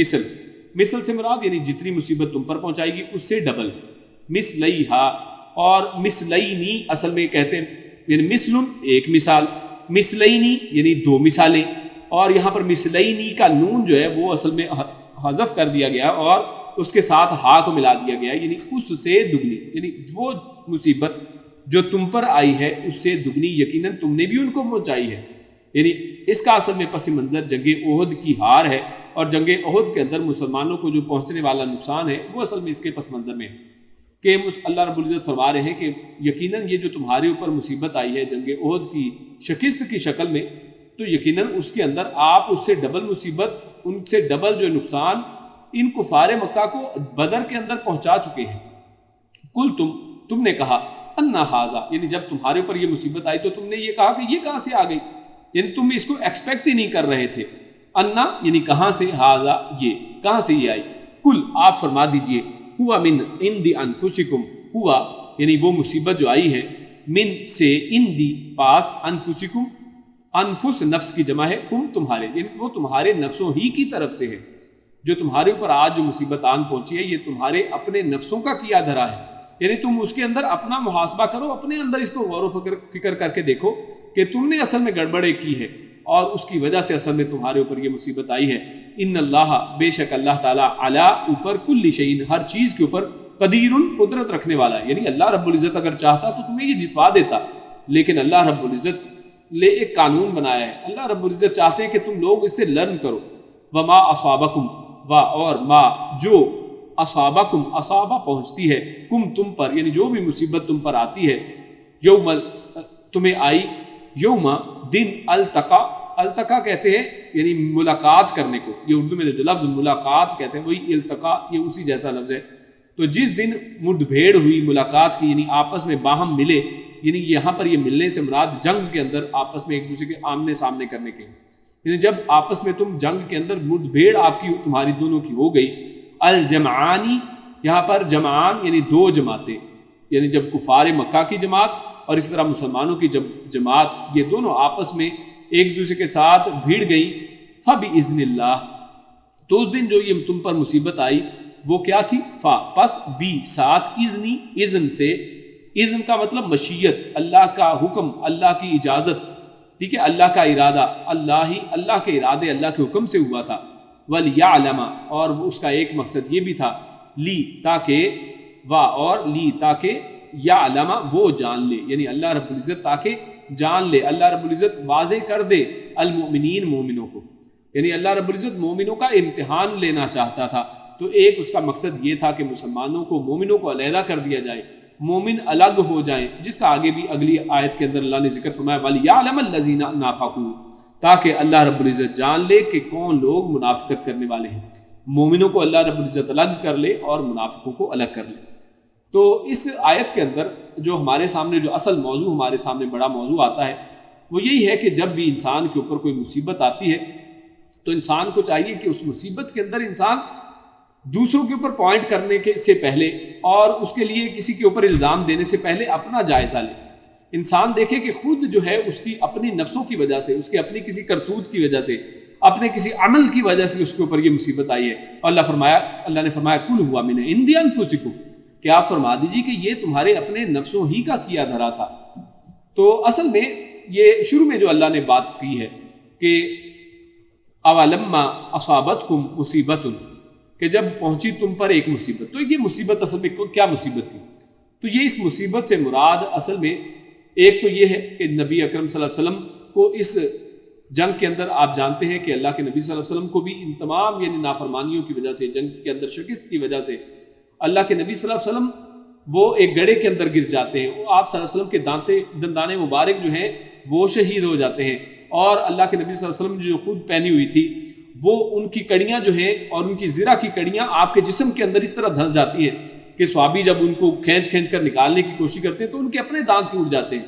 مثل سے مراد یعنی جتنی مصیبت تم پر پہنچائے گی اس سے ڈبل، مثلیہا، اور مثلینی اصل میں کہتے ہیں یعنی مثل ایک مثال، مثلینی یعنی دو مثالیں، اور یہاں پر مثلینی کا نون جو ہے وہ اصل میں حذف کر دیا گیا اور اس کے ساتھ ہا کو ملا دیا گیا، یعنی اس سے دگنی، یعنی وہ مصیبت جو تم پر آئی ہے اس سے دگنی یقیناً تم نے بھی ان کو پہنچائی ہے۔ یعنی اس کا اصل میں پس منظر جنگ احد کی ہار ہے، اور جنگ احد کے اندر مسلمانوں کو جو پہنچنے والا نقصان ہے وہ اصل میں اس کے پس منظر میں کہ اللہ رب العزت فرما رہے ہیں کہ یقیناً یہ جو تمہارے اوپر مصیبت آئی ہے جنگ احد کی شکست کی شکل میں، تو یقیناً اس کے اندر آپ اس سے ڈبل مصیبت، ان سے ڈبل جو نقصان ان کفار مکہ کو بدر کے اندر پہنچا چکے ہیں۔ کل تم نے کہا انا ھذا، یعنی جب تمہارے اوپر یہ مصیبت آئی تو تم نے یہ کہا کہ یہ کہاں سے آ گئی، یعنی تم اس کو ایکسپیکٹ ہی نہیں کر رہے تھے۔ انا یعنی کہاں سے، ھذا یہ کہاں سے یہ آئی۔ کل آپ فرما دیجئے ہوا من عند انفسکم، ہوا یعنی وہ مصیبت جو آئی ہے، من سے اندی پاس، انفسکم انفس نفس کی جمع ہے، کم تمہارے، یعنی وہ تمہارے نفسوں ہی کی طرف سے ہے۔ جو تمہارے اوپر آج جو مصیبت آن پہنچی ہے یہ تمہارے اپنے نفسوں کا کیا دھرا ہے، یعنی تم اس کے اندر اپنا محاسبہ کرو، اپنے اندر اس کو غور و فکر کر کے دیکھو کہ تم نے اصل میں گڑبڑے کی ہے اور اس کی وجہ سے اصل میں تمہارے اوپر یہ مصیبت آئی ہے۔ ان اللہ بے شک اللہ تعالیٰ علی اوپر کل شیء ہر چیز کے اوپر قدیر قدرت رکھنے والا ہے، یعنی اللہ رب العزت اگر چاہتا تو تمہیں یہ جتوا دیتا، لیکن اللہ رب العزت نے ایک قانون بنایا ہے، اللہ رب العزت چاہتے ہیں کہ تم لوگ اس سے لرن کرو۔ وما اصابکم، وا اور ما جو، اصابکم اصابہ پہنچتی ہے، کم تم پر یعنی جو بھی مصیبت تم پر آتی ہے، یوم تمہیں آئی، یوم دن التقا کہتے ہیں یعنی ملاقات کرنے کو، یہ اردو میں جو لفظ ملاقات کہتے ہیں وہی التقا، یہ اسی جیسا لفظ ہے۔ تو جس دن مڈ بھیڑ ہوئی ملاقات کی، یعنی آپس میں باہم ملے، یعنی یہاں پر یہ ملنے سے مراد جنگ کے اندر آپس میں ایک دوسرے کے آمنے سامنے کرنے کے، یعنی جب آپس میں تم جنگ کے اندر مد بھیڑ آپ کی تمہاری دونوں کی ہو گئی. الجمعانی یہاں پر جمعان یعنی دو جماعتیں، یعنی جب کفار مکہ کی جماعت اور اسی طرح مسلمانوں کی جب جماعت یہ دونوں آپس میں ایک دوسرے کے ساتھ بھیڑ گئی، فبإذن اللہ، تو اس دن جو یہ تم پر مصیبت آئی وہ کیا تھی؟ فا پس بی ساتھ اذنی، اذن سے، اذن کا مطلب مشیت، اللہ کا حکم، اللہ کی اجازت، ٹھیک ہے، اللہ کا ارادہ، اللہ کے ارادے اللہ کے حکم سے ہوا تھا. وَلْيَعْلَمَ، اور اس کا ایک مقصد یہ بھی تھا، لی تاکہ، اور لی تاکہ، یعلم وہ جان لے، یعنی اللہ رب العزت تاکہ جان لے، اللہ رب العزت واضح کر دے المؤمنین مومنوں کو، یعنی اللہ رب العزت مومنوں کا امتحان لینا چاہتا تھا. تو ایک اس کا مقصد یہ تھا کہ مسلمانوں کو، مومنوں کو علیحدہ کر دیا جائے، مومن الگ ہو جائیں، جس کا آگے بھی اگلی آیت کے اندر اللہ نے ذکر فرمایا وَلْيَعْلَمَ الَّذِينَ نَافَقُوا، تاکہ اللہ رب العزت جان لے کہ کون لوگ منافقت کرنے والے ہیں، مومنوں کو اللہ رب العزت الگ کر لے اور منافقوں کو الگ کر لے. تو اس آیت کے اندر جو ہمارے سامنے جو اصل موضوع ہمارے سامنے بڑا موضوع آتا ہے وہ یہی ہے کہ جب بھی انسان کے اوپر کوئی مصیبت آتی ہے تو انسان کو چاہیے کہ اس مصیبت کے اندر انسان دوسروں کے اوپر پوائنٹ کرنے کے سے پہلے اور اس کے لیے کسی کے اوپر الزام دینے سے پہلے اپنا جائزہ لے. انسان دیکھے کہ خود جو ہے اس کی اپنی نفسوں کی وجہ سے، اس کے اپنی کسی کرتوت کی وجہ سے، اپنے کسی عمل کی وجہ سے اس کے اوپر یہ مصیبت آئی ہے. اور اللہ نے فرمایا کل ہوا من عند انفسکم، کہ آپ فرما دیجیے کہ یہ تمہارے اپنے نفسوں ہی کا کیا دھرا تھا. تو اصل میں یہ شروع میں جو اللہ نے بات کی ہے کہ اولما اصابتکم مصیبت، کہ جب پہنچی تم پر ایک مصیبت، تو یہ مصیبت اصل میں کیا مصیبت تھی؟ تو یہ اس مصیبت سے مراد اصل میں ایک تو یہ ہے کہ نبی اکرم صلی اللہ علیہ وسلم کو اس جنگ کے اندر آپ جانتے ہیں کہ اللہ کے نبی صلی اللہ علیہ وسلم کو بھی ان تمام یعنی نافرمانیوں کی وجہ سے، جنگ کے اندر شکست کی وجہ سے اللہ کے نبی صلی اللہ علیہ وسلم وہ ایک گڑھے کے اندر گر جاتے ہیں. وہ آپ صلی اللہ علیہ وسلم کے دندان مبارک جو ہیں وہ شہید ہو جاتے ہیں، اور اللہ کے نبی صلی اللہ علیہ وسلم جو خود پہنی ہوئی تھی وہ ان کی کڑیاں جو ہیں اور ان کی زرہ کی کڑیاں آپ کے جسم کے اندر اس طرح دھس جاتی ہیں کہ صحابی جب ان کو کھینچ کر نکالنے کی کوشش کرتے ہیں تو ان کے اپنے دانت ٹوٹ جاتے ہیں،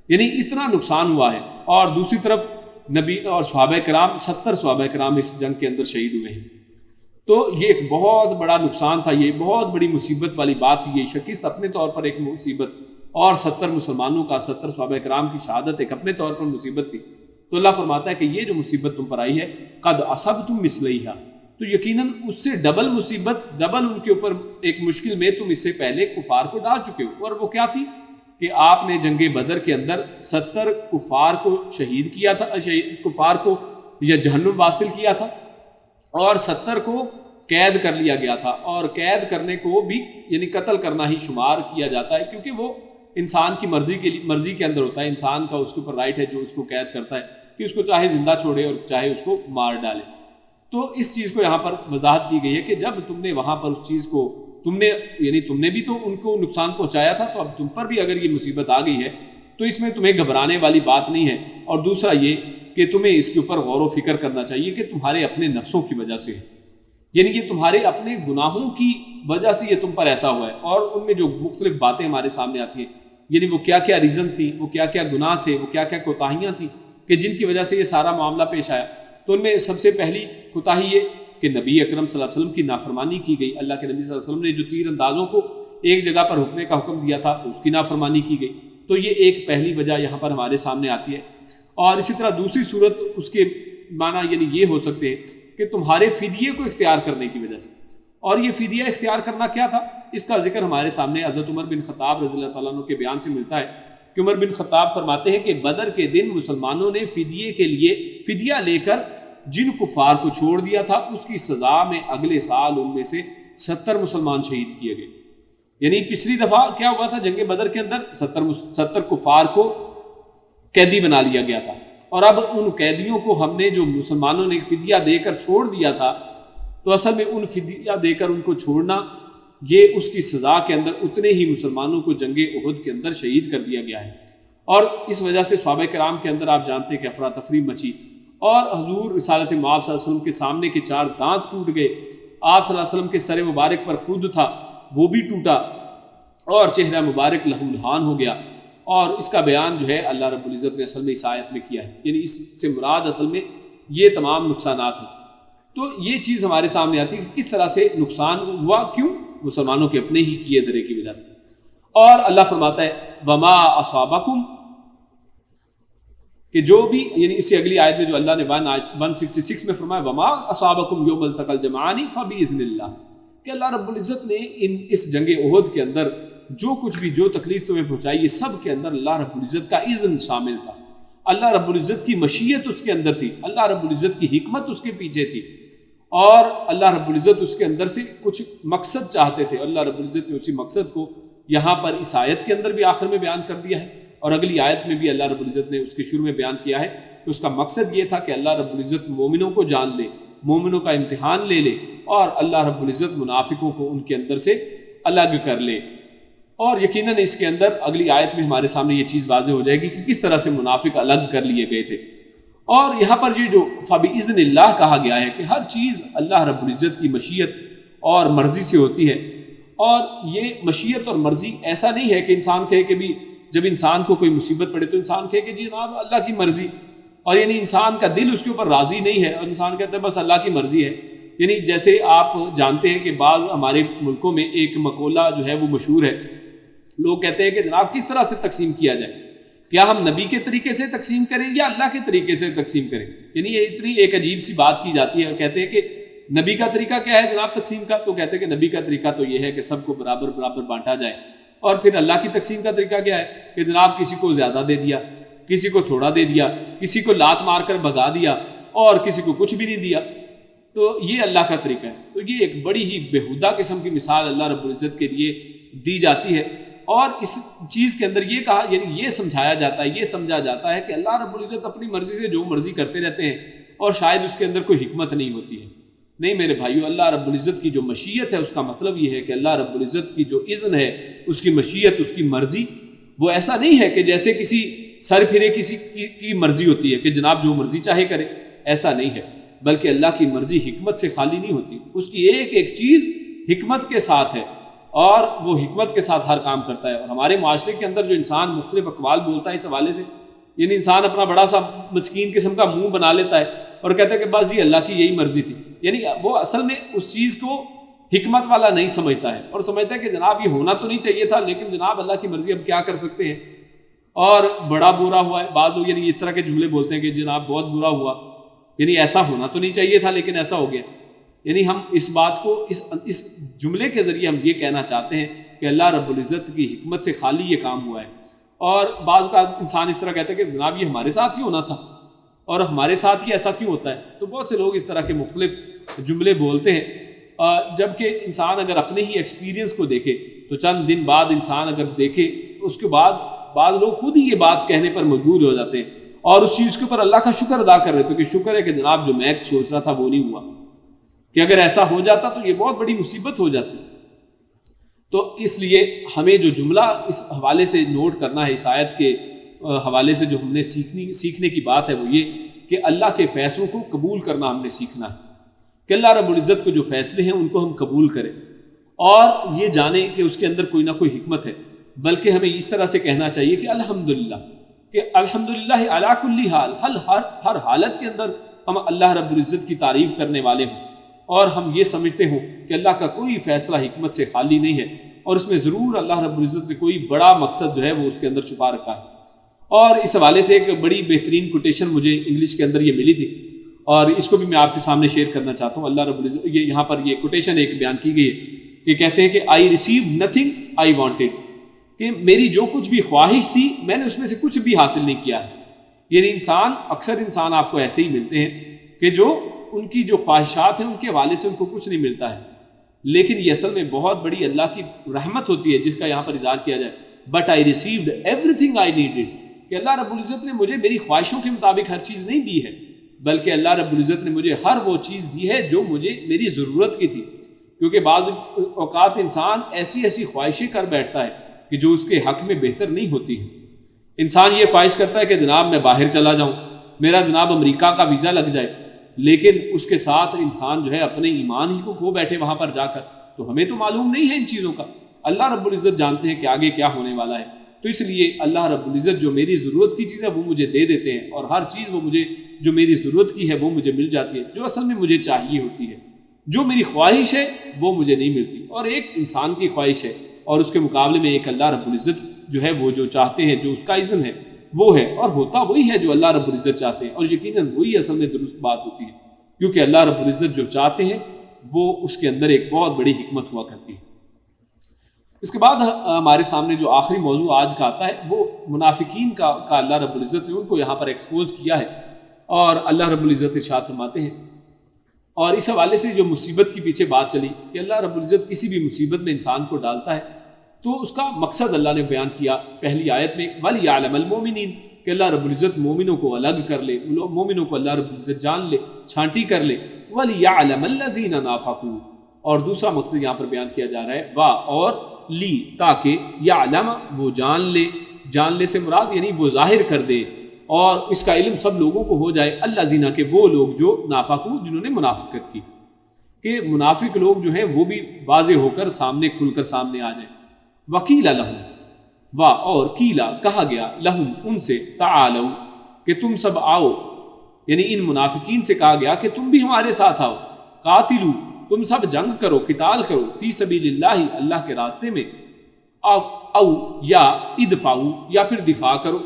یعنی اتنا نقصان ہوا ہے. اور دوسری طرف نبی اور صحابہ کرام 70 صحابہ کرام اس جنگ کے اندر شہید ہوئے ہیں. تو یہ ایک بہت بڑا نقصان تھا، یہ بہت بڑی مصیبت والی بات تھی. یہ شکست اپنے طور پر ایک مصیبت، اور 70 مسلمانوں کا، 70 صحابہ کرام کی شہادت ایک اپنے طور پر مصیبت تھی. تو اللہ فرماتا ہے کہ یہ جو مصیبت تم پر آئی ہے قد اصبتم مثلیھا، تو یقیناً اس سے ڈبل مصیبت، ڈبل ان کے اوپر ایک مشکل میں تم اس سے پہلے کفار کو ڈال چکے ہو. اور وہ کیا تھی کہ آپ نے جنگ بدر کے اندر 70 کفار کو شہید کیا تھا، کفار کو یا جہنم واصل کیا تھا، اور 70 کو قید کر لیا گیا تھا. اور قید کرنے کو بھی یعنی قتل کرنا ہی شمار کیا جاتا ہے، کیونکہ وہ انسان کی مرضی کے اندر ہوتا ہے. انسان کا اس کے اوپر رائٹ ہے جو اس کو قید کرتا ہے کہ اس کو چاہے زندہ چھوڑے اور چاہے اس کو مار ڈالے. تو اس چیز کو یہاں پر وضاحت کی گئی ہے کہ جب تم نے وہاں پر اس چیز کو تم نے بھی تو ان کو نقصان پہنچایا تھا، تو اب تم پر بھی اگر یہ مصیبت آ گئی ہے تو اس میں تمہیں گھبرانے والی بات نہیں ہے. اور دوسرا یہ کہ تمہیں اس کے اوپر غور و فکر کرنا چاہیے کہ تمہارے اپنے نفسوں کی وجہ سے ہے، یعنی یہ تمہارے اپنے گناہوں کی وجہ سے یہ تم پر ایسا ہوا ہے. اور ان میں جو مختلف باتیں ہمارے سامنے آتی ہیں، یعنی وہ کیا کیا ریزن تھی، وہ کیا کیا گناہ تھے، وہ کیا کیا کوتاہیاں تھیں کہ جن کی وجہ سے یہ سارا معاملہ پیش آیا. تو ان میں سب سے پہلی کوتاہی یہ کہ نبی اکرم صلی اللہ علیہ وسلم کی نافرمانی کی گئی. اللہ کے نبی صلی اللہ علیہ وسلم نے جو تیر اندازوں کو ایک جگہ پر رکنے کا حکم دیا تھا تو اس کی نافرمانی کی گئی. تو یہ ایک پہلی وجہ یہاں پر ہمارے سامنے آتی ہے. اور اسی طرح دوسری صورت اس کے معنی یعنی یہ ہو سکتے ہیں کہ تمہارے فدیے کو اختیار کرنے کی وجہ سے. اور یہ فدیہ اختیار کرنا کیا تھا، اس کا ذکر ہمارے سامنے حضرت عمر بن خطاب رضی اللہ تعالیٰ عنہ کے بیان سے ملتا ہے کہ عمر بن خطاب فرماتے ہیں کہ بدر کے دن مسلمانوں نے فدیے کے لیے فدیہ لے کر جن کفار کو چھوڑ دیا تھا اس کی سزا میں اگلے سال ان میں سے 70 مسلمان شہید کیے گئے. یعنی پچھلی دفعہ کیا ہوا تھا، جنگ بدر کے اندر 70 کفار کو قیدی بنا لیا گیا تھا، اور اب ان قیدیوں کو ہم نے جو مسلمانوں نے فدیہ دے کر چھوڑ دیا تھا، تو اصل میں ان فدیہ دے کر ان کو چھوڑنا یہ اس کی سزا کے اندر اتنے ہی مسلمانوں کو جنگ احد کے اندر شہید کر دیا گیا ہے. اور اس وجہ سے صحابہ کرام کے اندر آپ جانتے ہیں کہ افراتفری مچی، اور حضور رسالت مآب صلی اللہ علیہ وسلم کے سامنے کے 4 دانت ٹوٹ گئے. آپ صلی اللہ علیہ وسلم کے سر مبارک پر خود تھا وہ بھی ٹوٹا، اور چہرہ مبارک لہو لہان ہو گیا. اور اس کا بیان جو ہے اللہ رب العزت نے اصل میں اس آیت میں کیا ہے، یعنی اس سے مراد اصل میں یہ تمام نقصانات ہیں۔ تو یہ چیز ہمارے سامنے آتی ہے کہ کس طرح سے نقصان ہوا، کیوں؟ مسلمانوں کے اپنے ہی کیے دھرے کی وجہ سے۔ اور اللہ فرماتا ہے وما اصابکم، کہ جو بھی، یعنی اس سے اگلی آیت میں جو اللہ نے 166 میں فرمایا وما اصابکم یوم التقى الجمعان فباذن اللہ، کہ اللہ رب العزت نے اس جنگ احد کے اندر جو کچھ بھی، جو تکلیف تمہیں پہنچائی، یہ سب کے اندر اللہ رب العزت کا اذن شامل تھا، اللہ رب العزت کی مشیت اس کے اندر تھی، اللہ رب العزت کی حکمت اس کے پیچھے تھی، اور اللہ رب العزت اس کے اندر سے کچھ مقصد چاہتے تھے۔ اللہ رب العزت نے اسی مقصد کو یہاں پر اس آیت کے اندر بھی آخر میں بیان کر دیا ہے، اور اگلی آیت میں بھی اللہ رب العزت نے اس کے شروع میں بیان کیا ہے کہ اس کا مقصد یہ تھا کہ اللہ رب العزت مومنوں کو جان لے، مومنوں کا امتحان لے لے، اور اللہ رب العزت منافقوں کو ان کے اندر سے الگ کر لے۔ اور یقیناً اس کے اندر اگلی آیت میں ہمارے سامنے یہ چیز واضح ہو جائے گی کہ کس طرح سے منافق الگ کر لیے گئے تھے۔ اور یہاں پر یہ جو فباذن اللہ کہا گیا ہے کہ ہر چیز اللہ رب العزت کی مشیت اور مرضی سے ہوتی ہے، اور یہ مشیت اور مرضی ایسا نہیں ہے کہ انسان کہے کہ بھی جب انسان کو کوئی مصیبت پڑے تو انسان کہے کہ جی جناب اللہ کی مرضی، اور یعنی انسان کا دل اس کے اوپر راضی نہیں ہے اور انسان کہتا ہے بس اللہ کی مرضی ہے۔ یعنی جیسے آپ جانتے ہیں کہ بعض ہمارے ملکوں میں ایک مقولہ جو ہے وہ مشہور ہے، لوگ کہتے ہیں کہ جناب کس طرح سے تقسیم کیا جائے، کیا ہم نبی کے طریقے سے تقسیم کریں یا اللہ کے طریقے سے تقسیم کریں؟ یعنی یہ اتنی ایک عجیب سی بات کی جاتی ہے، اور کہتے ہیں کہ نبی کا طریقہ کیا ہے جناب تقسیم کا، تو کہتے ہیں کہ نبی کا طریقہ تو یہ ہے کہ سب کو برابر برابر بانٹا جائے، اور پھر اللہ کی تقسیم کا طریقہ کیا ہے کہ جناب کسی کو زیادہ دے دیا، کسی کو تھوڑا دے دیا، کسی کو لات مار کر بھگا دیا، اور کسی کو کچھ بھی نہیں دیا۔ تو یہ اللہ کا طریقہ ہے۔ تو یہ ایک بڑی ہی بےہودہ قسم کی مثال اللہ رب العزت کے لیے دی جاتی ہے، اور اس چیز کے اندر یہ کہا، یعنی یہ سمجھایا جاتا ہے، یہ سمجھا جاتا ہے کہ اللہ رب العزت اپنی مرضی سے جو مرضی کرتے رہتے ہیں، اور شاید اس کے اندر کوئی حکمت نہیں ہوتی ہے۔ نہیں میرے بھائیو، اللہ رب العزت کی جو مشیت ہے اس کا مطلب یہ ہے کہ اللہ رب العزت کی جو اذن ہے، اس کی مشیت، اس کی مرضی، وہ ایسا نہیں ہے کہ جیسے کسی سر پھرے کسی کی مرضی ہوتی ہے کہ جناب جو مرضی چاہے کرے، ایسا نہیں ہے، بلکہ اللہ کی مرضی حکمت سے خالی نہیں ہوتی، اس کی ایک ایک چیز حکمت کے ساتھ ہے، اور وہ حکمت کے ساتھ ہر کام کرتا ہے۔ اور ہمارے معاشرے کے اندر جو انسان مختلف اقوال بولتا ہے اس حوالے سے، یعنی انسان اپنا بڑا سا مسکین قسم کا منہ بنا لیتا ہے اور کہتا ہے کہ بس یہ اللہ کی یہی مرضی تھی، یعنی وہ اصل میں اس چیز کو حکمت والا نہیں سمجھتا ہے، اور سمجھتا ہے کہ جناب یہ ہونا تو نہیں چاہیے تھا، لیکن جناب اللہ کی مرضی اب کیا کر سکتے ہیں، اور بڑا برا ہوا ہے۔ بعض لوگ یعنی اس طرح کے جملے بولتے ہیں کہ جناب بہت برا ہوا، یعنی ایسا ہونا تو نہیں چاہیے تھا لیکن ایسا ہو گیا۔ یعنی ہم اس بات کو اس جملے کے ذریعے ہم یہ کہنا چاہتے ہیں کہ اللہ رب العزت کی حکمت سے خالی یہ کام ہوا ہے۔ اور بعض کا انسان اس طرح کہتا ہے کہ جناب یہ ہمارے ساتھ ہی ہونا تھا، اور ہمارے ساتھ ہی ایسا کیوں ہوتا ہے؟ تو بہت سے لوگ اس طرح کے مختلف جملے بولتے ہیں، جبکہ انسان اگر اپنے ہی ایکسپیرینس کو دیکھے تو چند دن بعد انسان اگر دیکھے، اس کے بعد بعض لوگ خود ہی یہ بات کہنے پر مجبور ہو جاتے ہیں، اور اس چیز کے اوپر اللہ کا شکر ادا کر رہے تھے کہ شکر ہے کہ جناب جو میں سوچ رہا تھا وہ نہیں ہوا، کہ اگر ایسا ہو جاتا تو یہ بہت بڑی مصیبت ہو جاتی۔ تو اس لیے ہمیں جو جملہ اس حوالے سے نوٹ کرنا ہے، اس آیت کے حوالے سے جو ہم نے سیکھنے کی بات ہے وہ یہ کہ اللہ کے فیصلوں کو قبول کرنا ہم نے سیکھنا ہے، کہ اللہ رب العزت کے جو فیصلے ہیں ان کو ہم قبول کریں، اور یہ جانیں کہ اس کے اندر کوئی نہ کوئی حکمت ہے، بلکہ ہمیں اس طرح سے کہنا چاہیے کہ الحمدللہ، کہ الحمدللہ علی کل حال، ہر حالت کے اندر ہم اللہ رب العزت کی تعریف کرنے والے ہوں، اور ہم یہ سمجھتے ہوں کہ اللہ کا کوئی فیصلہ حکمت سے خالی نہیں ہے، اور اس میں ضرور اللہ رب العزت نے کوئی بڑا مقصد جو ہے وہ اس کے اندر چھپا رکھا ہے۔ اور اس حوالے سے ایک بڑی بہترین کوٹیشن مجھے انگلش کے اندر یہ ملی تھی، اور اس کو بھی میں آپ کے سامنے شیئر کرنا چاہتا ہوں۔ اللہ رب العزت یہاں پر یہ کوٹیشن ایک بیان کی گئی ہے کہ کہتے ہیں کہ آئی ریسیو نتھنگ آئی وانٹیڈ، کہ میری جو کچھ بھی خواہش تھی میں نے اس میں سے کچھ بھی حاصل نہیں کیا ہے۔ یعنی اکثر انسان آپ کو ایسے ہی ملتے ہیں کہ جو ان کی جو خواہشات ہیں ان کے حوالے سے ان کو کچھ نہیں ملتا ہے، لیکن یہ اصل میں بہت بڑی اللہ کی رحمت ہوتی ہے جس کا یہاں پر اظہار کیا جائے۔ But I received every thing I needed, کہ اللہ رب العزت نے مجھے میری خواہشوں کے مطابق ہر چیز نہیں دی ہے، بلکہ اللہ رب العزت نے مجھے ہر وہ چیز دی ہے جو مجھے میری ضرورت کی تھی، کیونکہ بعض اوقات انسان ایسی خواہشیں کر بیٹھتا ہے کہ جو اس کے حق میں بہتر نہیں ہوتی۔ انسان یہ خواہش کرتا ہے کہ جناب میں باہر چلا جاؤں، میرا جناب امریکہ کا ویزا لگ جائے، لیکن اس کے ساتھ انسان جو ہے اپنے ایمان ہی کو کھو بیٹھے وہاں پر جا کر۔ تو ہمیں تو معلوم نہیں ہے ان چیزوں کا، اللہ رب العزت جانتے ہیں کہ آگے کیا ہونے والا ہے، تو اس لیے اللہ رب العزت جو میری ضرورت کی چیز ہے وہ مجھے دے دیتے ہیں، اور ہر چیز وہ مجھے جو میری ضرورت کی ہے وہ مجھے مل جاتی ہے، جو اصل میں مجھے چاہیے ہوتی ہے۔ جو میری خواہش ہے وہ مجھے نہیں ملتی، اور ایک انسان کی خواہش ہے، اور اس کے مقابلے میں ایک اللہ رب العزت جو ہے وہ جو چاہتے ہیں، جو اس کا اذن ہے وہ ہے، اور ہوتا وہی ہے جو اللہ رب العزت چاہتے ہیں، اور یقیناً وہی اصل میں درست بات ہوتی ہے، کیونکہ اللہ رب العزت جو چاہتے ہیں وہ اس کے اندر ایک بہت بڑی حکمت ہوا کرتی ہے۔ اس کے بعد ہمارے سامنے جو آخری موضوع آج کا آتا ہے وہ منافقین کا اللہ رب العزت نے ان کو یہاں پر ایکسپوز کیا ہے، اور اللہ رب العزت ارشاد فرماتے ہیں، اور اس حوالے سے جو مصیبت کے پیچھے بات چلی کہ اللہ رب العزت کسی بھی مصیبت میں انسان کو ڈالتا ہے تو اس کا مقصد اللہ نے بیان کیا پہلی آیت میں، وَلِيَعْلَمَ الْمُؤْمِنِينَ، کہ اللہ رب العزت مومنوں کو الگ کر لے، مومنوں کو اللہ رب العزت جان لے، چھانٹی کر لے، وَلِيَعْلَمَ الَّذِينَ نَافَقُوا، اور دوسرا مقصد یہاں پر بیان کیا جا رہا ہے وا اور لی، تاکہ یعلم وہ جان لے سے مراد یعنی وہ ظاہر کر دے، اور اس کا علم سب لوگوں کو ہو جائے، الذین کے وہ لوگ جو نافقو جنہوں نے منافقت کی، کہ منافق لوگ جو ہیں وہ بھی واضح ہو کر سامنے کھل کر سامنے آ جائیں۔ وکیل لہم، وا اور کیلا کہا گیا لہم ان سے، تعالو کہ تم سب آؤ، یعنی ان منافقین سے کہا گیا کہ تم بھی ہمارے ساتھ آؤ، قاتلو تم سب جنگ کرو، قتال کرو، فی سبیل اللہ اللہ کے راستے میں، او یا ادفعو یا پھر دفاع کرو،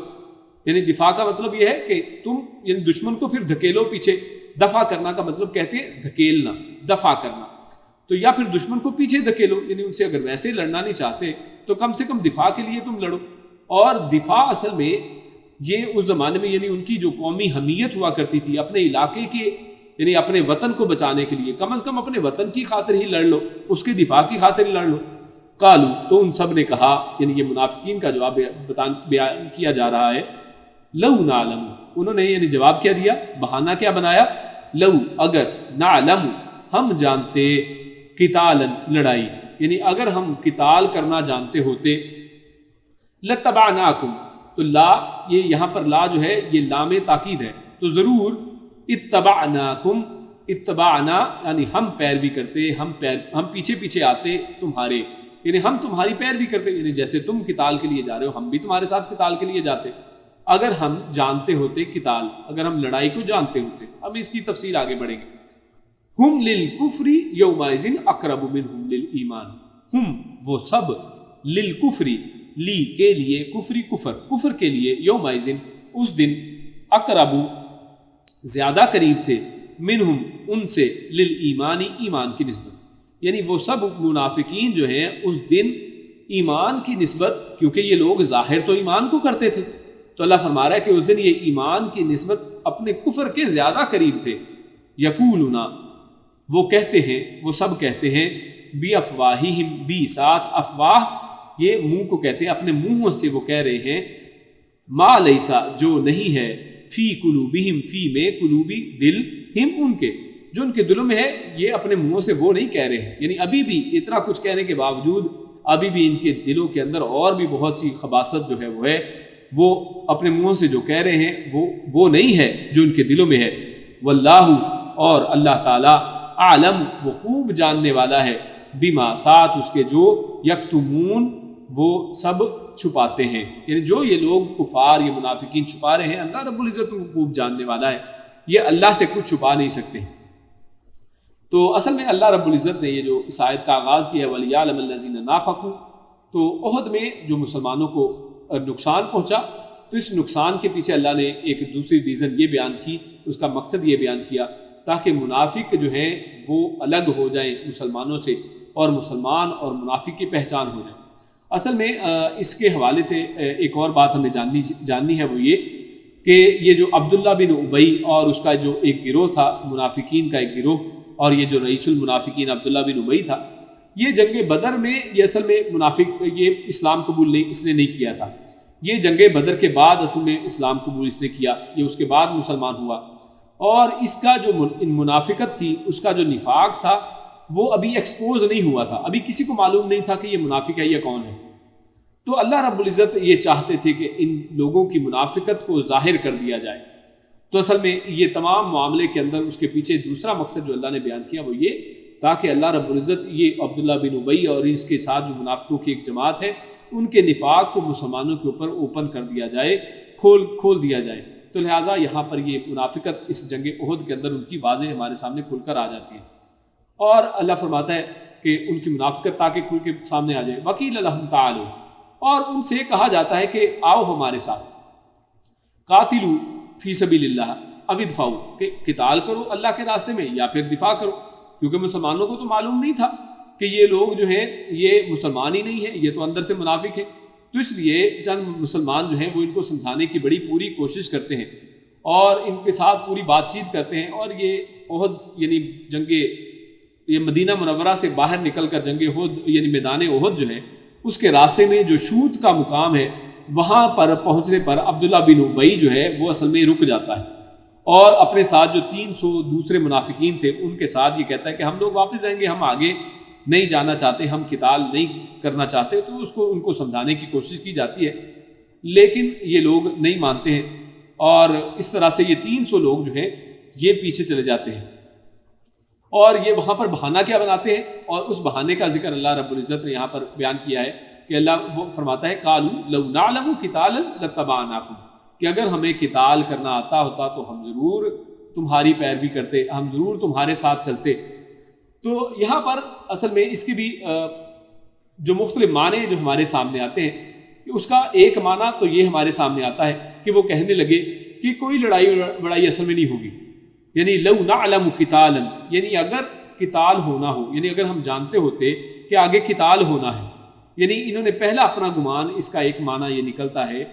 یعنی دفاع کا مطلب یہ ہے کہ تم یعنی دشمن کو پھر دھکیلو پیچھے، دفع کرنا کا مطلب کہتے ہیں دھکیلنا، دفع کرنا، تو یا پھر دشمن کو پیچھے دھکیلو، یعنی ان سے اگر ویسے لڑنا نہیں چاہتے تو کم سے کم دفاع کے لیے تم لڑو۔ اور دفاع اصل میں یہ اس زمانے میں یعنی ان کی جو قومی حمیت ہوا کرتی تھی اپنے علاقے کے یعنی اپنے وطن کو بچانے کے لیے، کم از کم اپنے وطن کی خاطر ہی لڑ لو، اس کی دفاع کی خاطر ہی لڑ لو۔ قالو تو ان سب نے کہا، یعنی یہ منافقین کا جواب بیان کیا جا رہا ہے، لو نعلم، انہوں نے یعنی جواب کیا دیا، بہانہ کیا بنایا، لو اگر، نعلم ہم جانتے، قتالا لڑائی، یعنی اگر ہم قتال کرنا جانتے ہوتے، لتبعناکم، تو لا یہ یہاں پر لا جو ہے یہ لام تاکید ہے، تو ضرور اتبعناکم، اتبعنا یعنی ہم پیروی کرتے، ہم پیچھے پیچھے آتے تمہارے، یعنی ہم تمہاری پیروی کرتے، یعنی جیسے تم قتال کے لیے جا رہے ہو ہم بھی تمہارے ساتھ قتال کے لیے جاتے، اگر ہم جانتے ہوتے قتال، اگر ہم لڑائی کو جانتے ہوتے۔ اب اس کی تفصیل آگے بڑھیں گے۔ ہم للکفر یومئذ اقرب منہم للایمان، ہم وہ سب، للکفر لی کے لیے، کفری کفر کے لیے، یومئذ اس دن، اقرب زیادہ قریب تھے، منہم ان سے، للایمانی ایمان کی نسبت، یعنی وہ سب منافقین جو ہیں اس دن ایمان کی نسبت، کیونکہ یہ لوگ ظاہر تو ایمان کو کرتے تھے، تو اللہ فرما رہا ہے کہ اس دن یہ ایمان کی نسبت اپنے کفر کے زیادہ قریب تھے۔ یقولون وہ کہتے ہیں، وہ سب کہتے ہیں، بی افواہہم، بی ساتھ افواہ یہ منہ کو کہتے ہیں، اپنے منہوں سے وہ کہہ رہے ہیں، ما لیسا جو نہیں ہے، فی قلوبہم، فی میں قلوبی دل، ہم ان کے جو ان کے دلوں میں ہے، یہ اپنے منہوں سے وہ نہیں کہہ رہے ہیں، یعنی ابھی بھی اتنا کچھ کہنے کے باوجود ابھی بھی ان کے دلوں کے اندر اور بھی بہت سی خباثت جو ہے وہ ہے، وہ اپنے منہوں سے جو کہہ رہے ہیں وہ نہیں ہے جو ان کے دلوں میں ہے۔ واللہ اور اللہ تعالیٰ، عالم وہ خوب جاننے والا ہے، بما ساتھ اس کے جو، یکتمون وہ سب چھپاتے ہیں، یعنی جو یہ لوگ کفار، یہ منافقین چھپا رہے ہیں، اللہ رب العزت کو خوب جاننے والا ہے، یہ اللہ سے کچھ چھپا نہیں سکتے۔ تو اصل میں اللہ رب العزت نے یہ جو اس آیت کا آغاز کیا ہے، وَلِيَعْلَمَ الَّذِينَ نَافَقُوا، تو احد میں جو مسلمانوں کو نقصان پہنچا، تو اس نقصان کے پیچھے اللہ نے ایک دوسری ریزن یہ بیان کی، اس کا مقصد یہ بیان کیا تاکہ منافق جو ہیں وہ الگ ہو جائیں مسلمانوں سے، اور مسلمان اور منافق کی پہچان ہو جائے۔ اصل میں اس کے حوالے سے ایک اور بات ہمیں جاننی ہے، وہ یہ کہ یہ جو عبداللہ بن ابی اور اس کا جو ایک گروہ تھا، منافقین کا ایک گروہ، اور یہ جو رئیس المنافقین عبداللہ بن ابی تھا، یہ جنگ بدر میں یہ اصل میں منافق یہ اسلام قبول نہیں، اس نے نہیں کیا تھا، یہ جنگ بدر کے بعد اصل میں اسلام قبول اس نے کیا، یہ اس کے بعد مسلمان ہوا، اور اس کا جو منافقت تھی، اس کا جو نفاق تھا وہ ابھی ایکسپوز نہیں ہوا تھا، ابھی کسی کو معلوم نہیں تھا کہ یہ منافق ہے یا کون ہے۔ تو اللہ رب العزت یہ چاہتے تھے کہ ان لوگوں کی منافقت کو ظاہر کر دیا جائے، تو اصل میں یہ تمام معاملے کے اندر اس کے پیچھے دوسرا مقصد جو اللہ نے بیان کیا وہ یہ، تاکہ اللہ رب العزت یہ عبداللہ بن ابی اور اس کے ساتھ جو منافقوں کی ایک جماعت ہے، ان کے نفاق کو مسلمانوں کے اوپر اوپن کر دیا جائے، کھول دیا جائے۔ تو لہٰذا یہاں پر یہ منافقت اس جنگ احد کے اندر ان کی واضح ہمارے سامنے کھل کر آ جاتی ہے، اور اللہ فرماتا ہے کہ ان کی منافقت تاکہ کھل کے سامنے آ جائے۔ وَقِيلَ لَهُمْ تَعَالُوا، اور ان سے کہا جاتا ہے کہ آؤ ہمارے ساتھ، قاتلوا فی سبیل اللہ او ادفعوا، کہ قتال کرو اللہ کے راستے میں یا پھر دفاع کرو، کیونکہ مسلمانوں کو تو معلوم نہیں تھا کہ یہ لوگ جو ہیں یہ مسلمان ہی نہیں ہیں، یہ تو اندر سے منافق ہیں۔ تو اس لیے چند مسلمان جو ہیں وہ ان کو سمجھانے کی بڑی پوری کوشش کرتے ہیں اور ان کے ساتھ پوری بات چیت کرتے ہیں، اور یہ احد یعنی یہ مدینہ منورہ سے باہر نکل کر جنگ احد یعنی میدان احد جو ہے اس کے راستے میں جو شوت کا مقام ہے وہاں پر پہنچنے پر عبداللہ بن ابی جو ہے وہ اصل میں رک جاتا ہے، اور اپنے ساتھ جو 300 دوسرے منافقین تھے ان کے ساتھ یہ کہتا ہے کہ ہم لوگ واپس جائیں گے، ہم آگے نہیں جانا چاہتے، ہم قتال نہیں کرنا چاہتے۔ تو ان کو سمجھانے کی کوشش کی جاتی ہے، لیکن یہ لوگ نہیں مانتے ہیں، اور اس طرح سے یہ 300 لوگ جو ہیں یہ پیچھے چلے جاتے ہیں، اور یہ وہاں پر بہانہ کیا بناتے ہیں، اور اس بہانے کا ذکر اللہ رب العزت نے یہاں پر بیان کیا ہے کہ اللہ وہ فرماتا ہے قالوا لو نعلم قتالا لاتبعناکم، کہ اگر ہمیں قتال کرنا آتا ہوتا تو ہم ضرور تمہاری پیروی کرتے، ہم ضرور تمہارے ساتھ چلتے۔ تو یہاں پر اصل میں اس کی بھی جو مختلف معنی جو ہمارے سامنے آتے ہیں، اس کا ایک معنی تو یہ ہمارے سامنے آتا ہے کہ وہ کہنے لگے کہ کوئی لڑائی اصل میں نہیں ہوگی، یعنی لو نعلم قتالا، یعنی اگر قتال ہونا ہو، یعنی اگر ہم جانتے ہوتے کہ آگے قتال ہونا ہے، یعنی انہوں نے پہلا اپنا گمان، اس کا ایک معنی یہ نکلتا ہے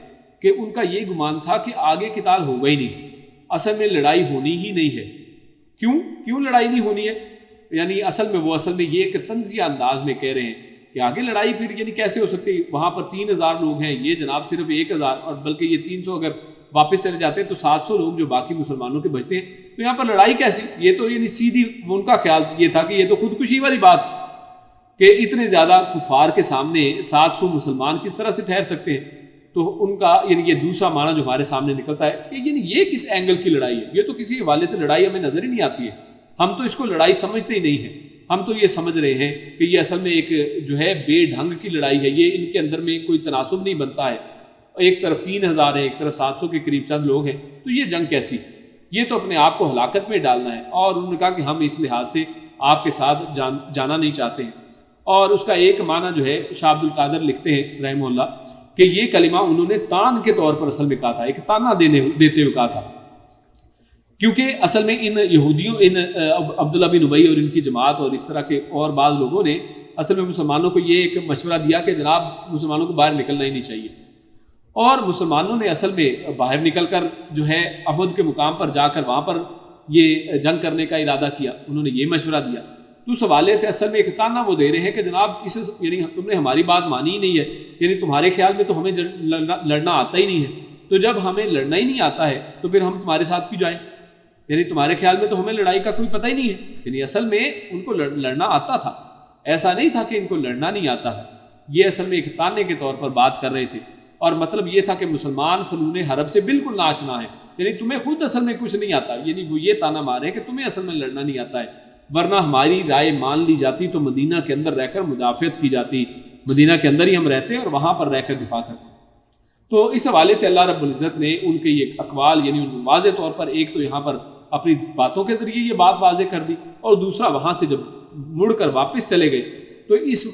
کہ ان کا یہ گمان تھا کہ آگے قتال ہوگا ہی نہیں، اصل میں لڑائی ہونی ہی نہیں ہے۔ کیوں لڑائی نہیں ہونی ہے؟ یعنی اصل میں یہ ایک طنزیہ انداز میں کہہ رہے ہیں کہ آگے لڑائی پھر یعنی کیسے ہو سکتی، وہاں پر 3000 لوگ ہیں، یہ جناب صرف 1000، اور بلکہ یہ 300 اگر واپس چلے جاتے ہیں تو 700 لوگ جو باقی مسلمانوں کے بچتے ہیں، تو یہاں پر لڑائی کیسی؟ یہ تو یعنی سیدھی ان کا خیال یہ تھا کہ یہ تو خودکشی والی بات کہ اتنے زیادہ کفار کے سامنے 700 مسلمان کس طرح سے ٹھہر سکتے ہیں۔ تو ان کا یعنی یہ دوسرا معنی جو ہمارے سامنے نکلتا ہے کہ یعنی یہ کس اینگل کی لڑائی ہے، یہ تو کسی حوالے سے لڑائی ہمیں نظر ہی نہیں آتی ہے، ہم تو اس کو لڑائی سمجھتے ہی نہیں ہیں، ہم تو یہ سمجھ رہے ہیں کہ یہ اصل میں ایک جو ہے بے ڈھنگ کی لڑائی ہے، یہ ان کے اندر میں کوئی تناسب نہیں بنتا ہے، ایک طرف 3000 ہے، ایک طرف 700 کے قریب چند لوگ ہیں، تو یہ جنگ کیسی؟ یہ تو اپنے آپ کو ہلاکت میں ڈالنا ہے۔ اور انہوں نے کہا کہ ہم اس لحاظ سے آپ کے ساتھ جانا نہیں چاہتے ہیں۔ اور اس کا ایک معنی جو ہے شاہ عبد القادر لکھتے ہیں رحمہ اللہ کہ یہ کلمہ انہوں نے تان کے طور پر اصل میں کہا تھا، ایک تانا دیتے ہوئے کہا تھا، کیونکہ اصل میں ان یہودیوں عبداللہ بن ابی اور ان کی جماعت اور اس طرح کے اور بعض لوگوں نے اصل میں مسلمانوں کو یہ ایک مشورہ دیا کہ جناب مسلمانوں کو باہر نکلنا ہی نہیں چاہیے، اور مسلمانوں نے اصل میں باہر نکل کر جو ہے احد کے مقام پر جا کر وہاں پر یہ جنگ کرنے کا ارادہ کیا، انہوں نے یہ مشورہ دیا۔ تو اس حوالے سے اصل میں ایک تانا وہ دے رہے ہیں کہ جناب یعنی تم نے ہماری بات مانی ہی نہیں ہے، یعنی تمہارے خیال میں تو ہمیں لڑنا آتا ہی نہیں ہے، تو جب ہمیں لڑنا ہی نہیں آتا ہے تو پھر ہم تمہارے ساتھ کیوں جائیں؟ یعنی تمہارے خیال میں تو ہمیں لڑائی کا کوئی پتہ ہی نہیں ہے۔ یعنی اصل میں ان کو لڑنا آتا تھا، ایسا نہیں تھا کہ ان کو لڑنا نہیں آتا ہے، یہ اصل میں ایک تانے کے طور پر بات کر رہے تھے، اور مطلب یہ تھا کہ مسلمان فنون حرب سے بالکل ناآشنا ہے، یعنی تمہیں خود اصل میں کچھ نہیں آتا، یعنی وہ یہ تانا مار رہے ہیں کہ تمہیں اصل میں لڑنا نہیں آتا ہے، ورنہ ہماری رائے مان لی جاتی تو مدینہ کے اندر رہ کر مدافعت کی جاتی، مدینہ کے اندر ہی ہم رہتے اور وہاں پر رہ کر دفاع کرتے۔ تو اس حوالے سے اللہ رب العزت نے ان کے یہ اقوال یعنی واضح طور پر ایک تو یہاں پر اپنی باتوں کے ذریعے یہ بات واضح کر دی، اور دوسرا وہاں سے جب مڑ کر واپس چلے گئے تو اس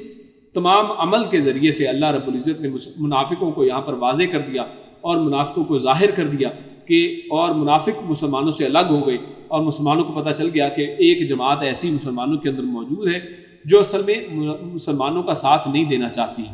تمام عمل کے ذریعے سے اللہ رب العزت نے منافقوں کو یہاں پر واضح کر دیا اور منافقوں کو ظاہر کر دیا کہ اور منافق مسلمانوں سے الگ ہو گئے، اور مسلمانوں کو پتہ چل گیا کہ ایک جماعت ایسی مسلمانوں کے اندر موجود ہے جو اصل میں مسلمانوں کا ساتھ نہیں دینا چاہتی ہے،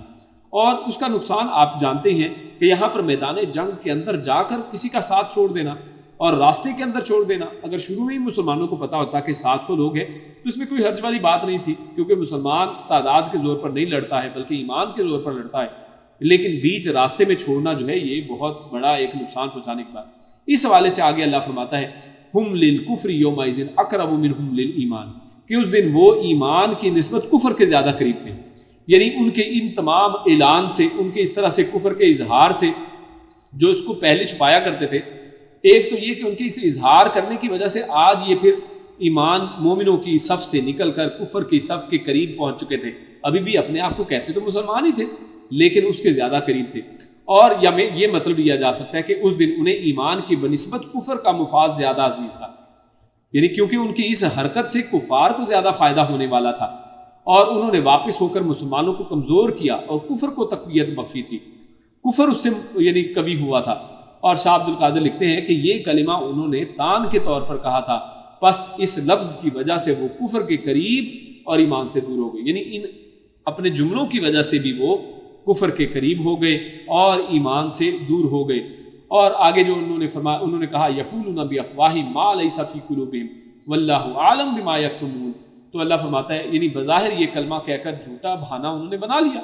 اور اس کا نقصان آپ جانتے ہیں کہ یہاں پر میدان جنگ کے اندر جا کر کسی کا ساتھ چھوڑ دینا اور راستے کے اندر چھوڑ دینا، اگر شروع میں ہی مسلمانوں کو پتہ ہوتا کہ 700 لوگ ہیں تو اس میں کوئی حرج والی بات نہیں تھی، کیونکہ مسلمان تعداد کے زور پر نہیں لڑتا ہے بلکہ ایمان کے زور پر لڑتا ہے، لیکن بیچ راستے میں چھوڑنا جو ہے یہ بہت بڑا ایک نقصان پہنچانے کی بات۔ اس حوالے سے آگے اللہ فرماتا ہے ہم للکفر یومئذ اقرب منہم للایمان، کہ اس دن وہ ایمان کی نسبت کفر کے زیادہ قریب تھے، یعنی ان کے ان تمام اعلان سے، ان کے اس طرح سے کفر کے اظہار سے جو اس کو پہلے چھپایا کرتے تھے، ایک تو یہ کہ ان کے اس اظہار کرنے کی وجہ سے آج یہ پھر ایمان مومنوں کی صف سے نکل کر کفر کی صف کے قریب پہنچ چکے تھے، ابھی بھی اپنے آپ کو کہتے تو مسلمان ہی تھے لیکن اس کے زیادہ قریب تھے۔ اور یا میں یہ مطلب لیا جا سکتا ہے کہ اس دن انہیں ایمان کی بنسبت کفر کا مفاد زیادہ عزیز تھا، یعنی کیونکہ ان کی اس حرکت سے کفار کو زیادہ فائدہ ہونے والا تھا، اور انہوں نے واپس ہو کر مسلمانوں کو کمزور کیا اور کفر کو تقویت بخشی تھی۔ کفر اس سے یعنی کبھی ہوا تھا۔ اور شاہ عبد القادر لکھتے ہیں کہ یہ کلمہ انہوں نے تان کے طور پر کہا تھا، پس اس لفظ کی وجہ سے وہ کفر کے قریب اور ایمان سے دور ہو گئے، یعنی ان اپنے جملوں کی وجہ سے بھی وہ کفر کے قریب ہو گئے اور ایمان سے دور ہو گئے۔ اور آگے جو انہوں نے فرمایا، انہوں نے کہا یقولون بافواہہم ما لیس فی قلوبہم واللہ اعلم بما یکتمون، تو اللہ فرماتا ہے یعنی بظاہر یہ کلمہ کہہ کر جھوٹا بہانہ انہوں نے بنا لیا،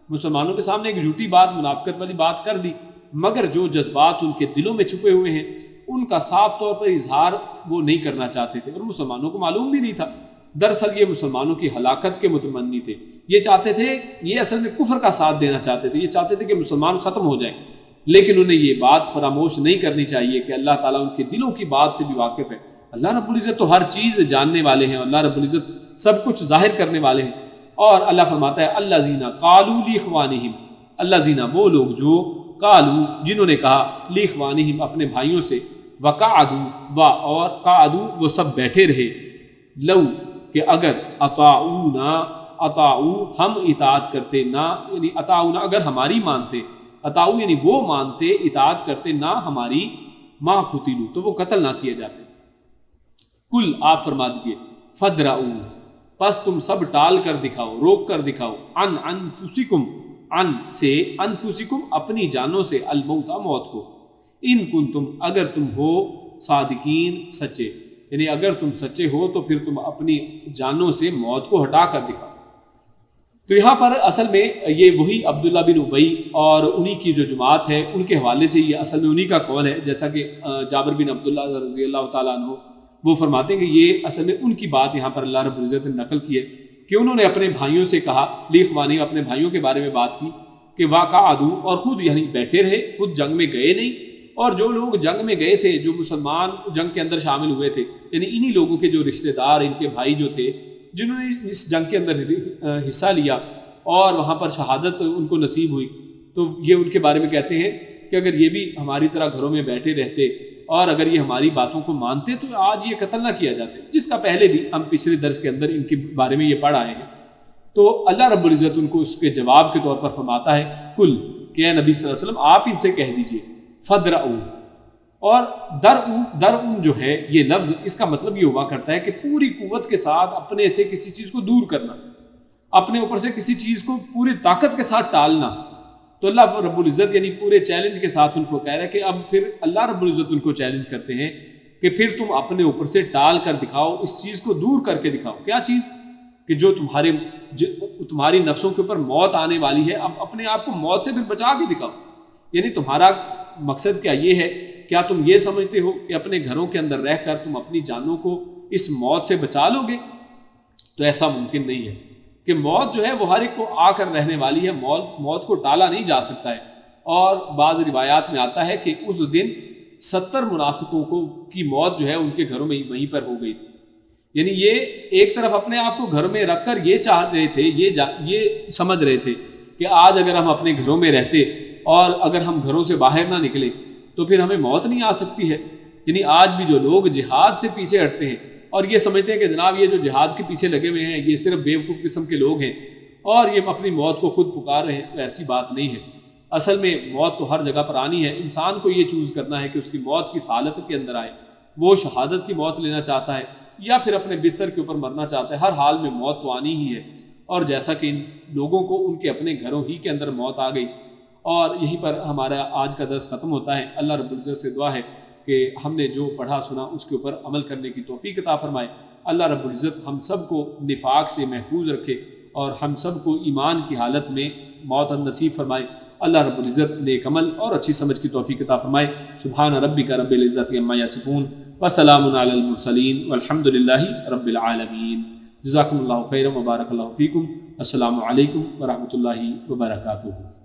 مسلمانوں کے سامنے ایک جھوٹی بات، منافقت والی بات کر دی، مگر جو جذبات ان کے دلوں میں چھپے ہوئے ہیں ان کا صاف طور پر اظہار وہ نہیں کرنا چاہتے تھے، اور مسلمانوں کو معلوم بھی نہیں تھا۔ دراصل یہ مسلمانوں کی ہلاکت کے متمنی تھے، یہ چاہتے تھے، یہ اصل میں کفر کا ساتھ دینا چاہتے تھے، یہ چاہتے تھے کہ مسلمان ختم ہو جائیں، لیکن انہیں یہ بات فراموش نہیں کرنی چاہیے کہ اللہ تعالیٰ ان کے دلوں کی بات سے بھی واقف ہے۔ اللہ رب العزت تو ہر چیز جاننے والے ہیں، اللہ رب العزت سب کچھ ظاہر کرنے والے ہیں۔ اور اللہ فرماتا ہے اللہ زینا قالوا لاخوانہم، اللہ زینا وہ لوگ جو قالوا جنہوں نے کہا لاخوانہم اپنے بھائیوں سے، وقعدوا اور قعدوا وہ سب بیٹھے رہے، لو کہ اگر اطاعونا اطاعو ہم اطاعت کرتے نہ، یعنی اطاعونا اگر ہماری مانتے، اطاعو یعنی وہ مانتے اطاعت کرتے نہ ہماری، ما قتلوا تو وہ قتل نہ کیے جاتے۔ کل آپ فرما دیجئے فدرؤ پس تم سب ٹال کر دکھاؤ، روک کر دکھاؤ، عن انفسکم عن سے انفسکم اپنی جانوں سے، الموت موت کو، ان کنتم اگر تم ہو صادقین سچے، یعنی اگر تم سچے ہو تو پھر تم اپنی جانوں سے موت کو ہٹا کر دکھاؤ۔ تو یہاں پر اصل میں یہ وہی عبداللہ بن ابی اور انہی کی جو جماعت ہے ان کے حوالے سے یہ اصل میں انہی کا قول ہے، جیسا کہ جابر بن عبداللہ رضی اللہ تعالیٰ عنہ وہ فرماتے ہیں کہ یہ اصل میں ان کی بات یہاں پر اللہ رب العزت نے نقل کی ہے کہ انہوں نے اپنے بھائیوں سے کہا، لاخوانی اپنے بھائیوں کے بارے میں بات کی کہ وقعدوا اور خود یعنی بیٹھے رہے، خود جنگ میں گئے نہیں، اور جو لوگ جنگ میں گئے تھے، جو مسلمان جنگ کے اندر شامل ہوئے تھے، یعنی انہی لوگوں کے جو رشتہ دار، ان کے بھائی جو تھے جنہوں نے اس جنگ کے اندر حصہ لیا اور وہاں پر شہادت ان کو نصیب ہوئی، تو یہ ان کے بارے میں کہتے ہیں کہ اگر یہ بھی ہماری طرح گھروں میں بیٹھے رہتے اور اگر یہ ہماری باتوں کو مانتے تو آج یہ قتل نہ کیا جاتے، جس کا پہلے بھی ہم پچھلے درس کے اندر ان کے بارے میں یہ پڑھ آئے ہیں۔ تو اللہ رب العزت ان کو اس کے جواب کے طور پر فرماتا ہے کل کہ اے نبی صلی اللہ علیہ وسلم آپ ان سے کہہ دیجئے فدرؤ، اور درؤ جو ہے یہ لفظ اس کا مطلب یہ ہوا کرتا ہے کہ پوری قوت کے ساتھ اپنے سے کسی چیز کو دور کرنا، اپنے اوپر سے کسی چیز کو پوری طاقت کے ساتھ ٹالنا۔ تو اللہ رب العزت یعنی پورے چیلنج کے ساتھ ان کو کہہ رہا ہے کہ اب پھر اللہ رب العزت ان کو چیلنج کرتے ہیں کہ پھر تم اپنے اوپر سے ٹال کر دکھاؤ، اس چیز کو دور کر کے دکھاؤ۔ کیا چیز؟ کہ جو تمہاری نفسوں کے اوپر موت آنے والی ہے، اب اپنے آپ کو موت سے پھر بچا کے دکھاؤ۔ یعنی تمہارا مقصد کیا یہ ہے؟ کیا تم یہ سمجھتے ہو کہ اپنے گھروں کے اندر رہ کر تم اپنی جانوں کو اس موت سے بچا لو گے؟ تو ایسا ممکن نہیں ہے کہ موت جو ہے وہ ہر ایک کو آ کر رہنے والی ہے، موت کو ٹالا نہیں جا سکتا ہے۔ اور بعض روایات میں آتا ہے کہ اس دن 70 منافقوں کی موت جو ہے ان کے گھروں میں وہیں پر ہو گئی تھی۔ یعنی یہ ایک طرف اپنے آپ کو گھر میں رکھ کر یہ چاہ رہے تھے، یہ سمجھ رہے تھے کہ آج اگر ہم اپنے گھروں میں رہتے اور اگر ہم گھروں سے باہر نہ نکلیں تو پھر ہمیں موت نہیں آ سکتی ہے۔ یعنی آج بھی جو لوگ جہاد سے پیچھے ہٹتے ہیں اور یہ سمجھتے ہیں کہ جناب یہ جو جہاد کے پیچھے لگے ہوئے ہیں یہ صرف بیوقوف قسم کے لوگ ہیں اور یہ اپنی موت کو خود پکار رہے ہیں، تو ایسی بات نہیں ہے۔ اصل میں موت تو ہر جگہ پر آنی ہے، انسان کو یہ چوز کرنا ہے کہ اس کی موت کس حالت کے اندر آئے، وہ شہادت کی موت لینا چاہتا ہے یا پھر اپنے بستر کے اوپر مرنا چاہتا ہے۔ ہر حال میں موت تو آنی ہی ہے، اور جیسا کہ ان لوگوں کو ان کے اپنے گھروں ہی کے اندر موت آ گئی۔ اور یہیں پر ہمارا آج کا درس ختم ہوتا ہے۔ اللہ رب العزت سے دعا ہے کہ ہم نے جو پڑھا سنا اس کے اوپر عمل کرنے کی توفیق عطا فرمائے۔ اللہ رب العزت ہم سب کو نفاق سے محفوظ رکھے اور ہم سب کو ایمان کی حالت میں موت نصیب فرمائے۔ اللہ رب العزت نیک عمل اور اچھی سمجھ کی توفیق عطا فرمائے۔ سبحان ربک رب العزت عما یصفون وسلام علی المرسلین والحمد للہ رب العالمین۔ جزاکم اللہ خیرا وبارک اللہ فیکم۔ السلام علیکم ورحمۃ اللہ وبرکاتہ۔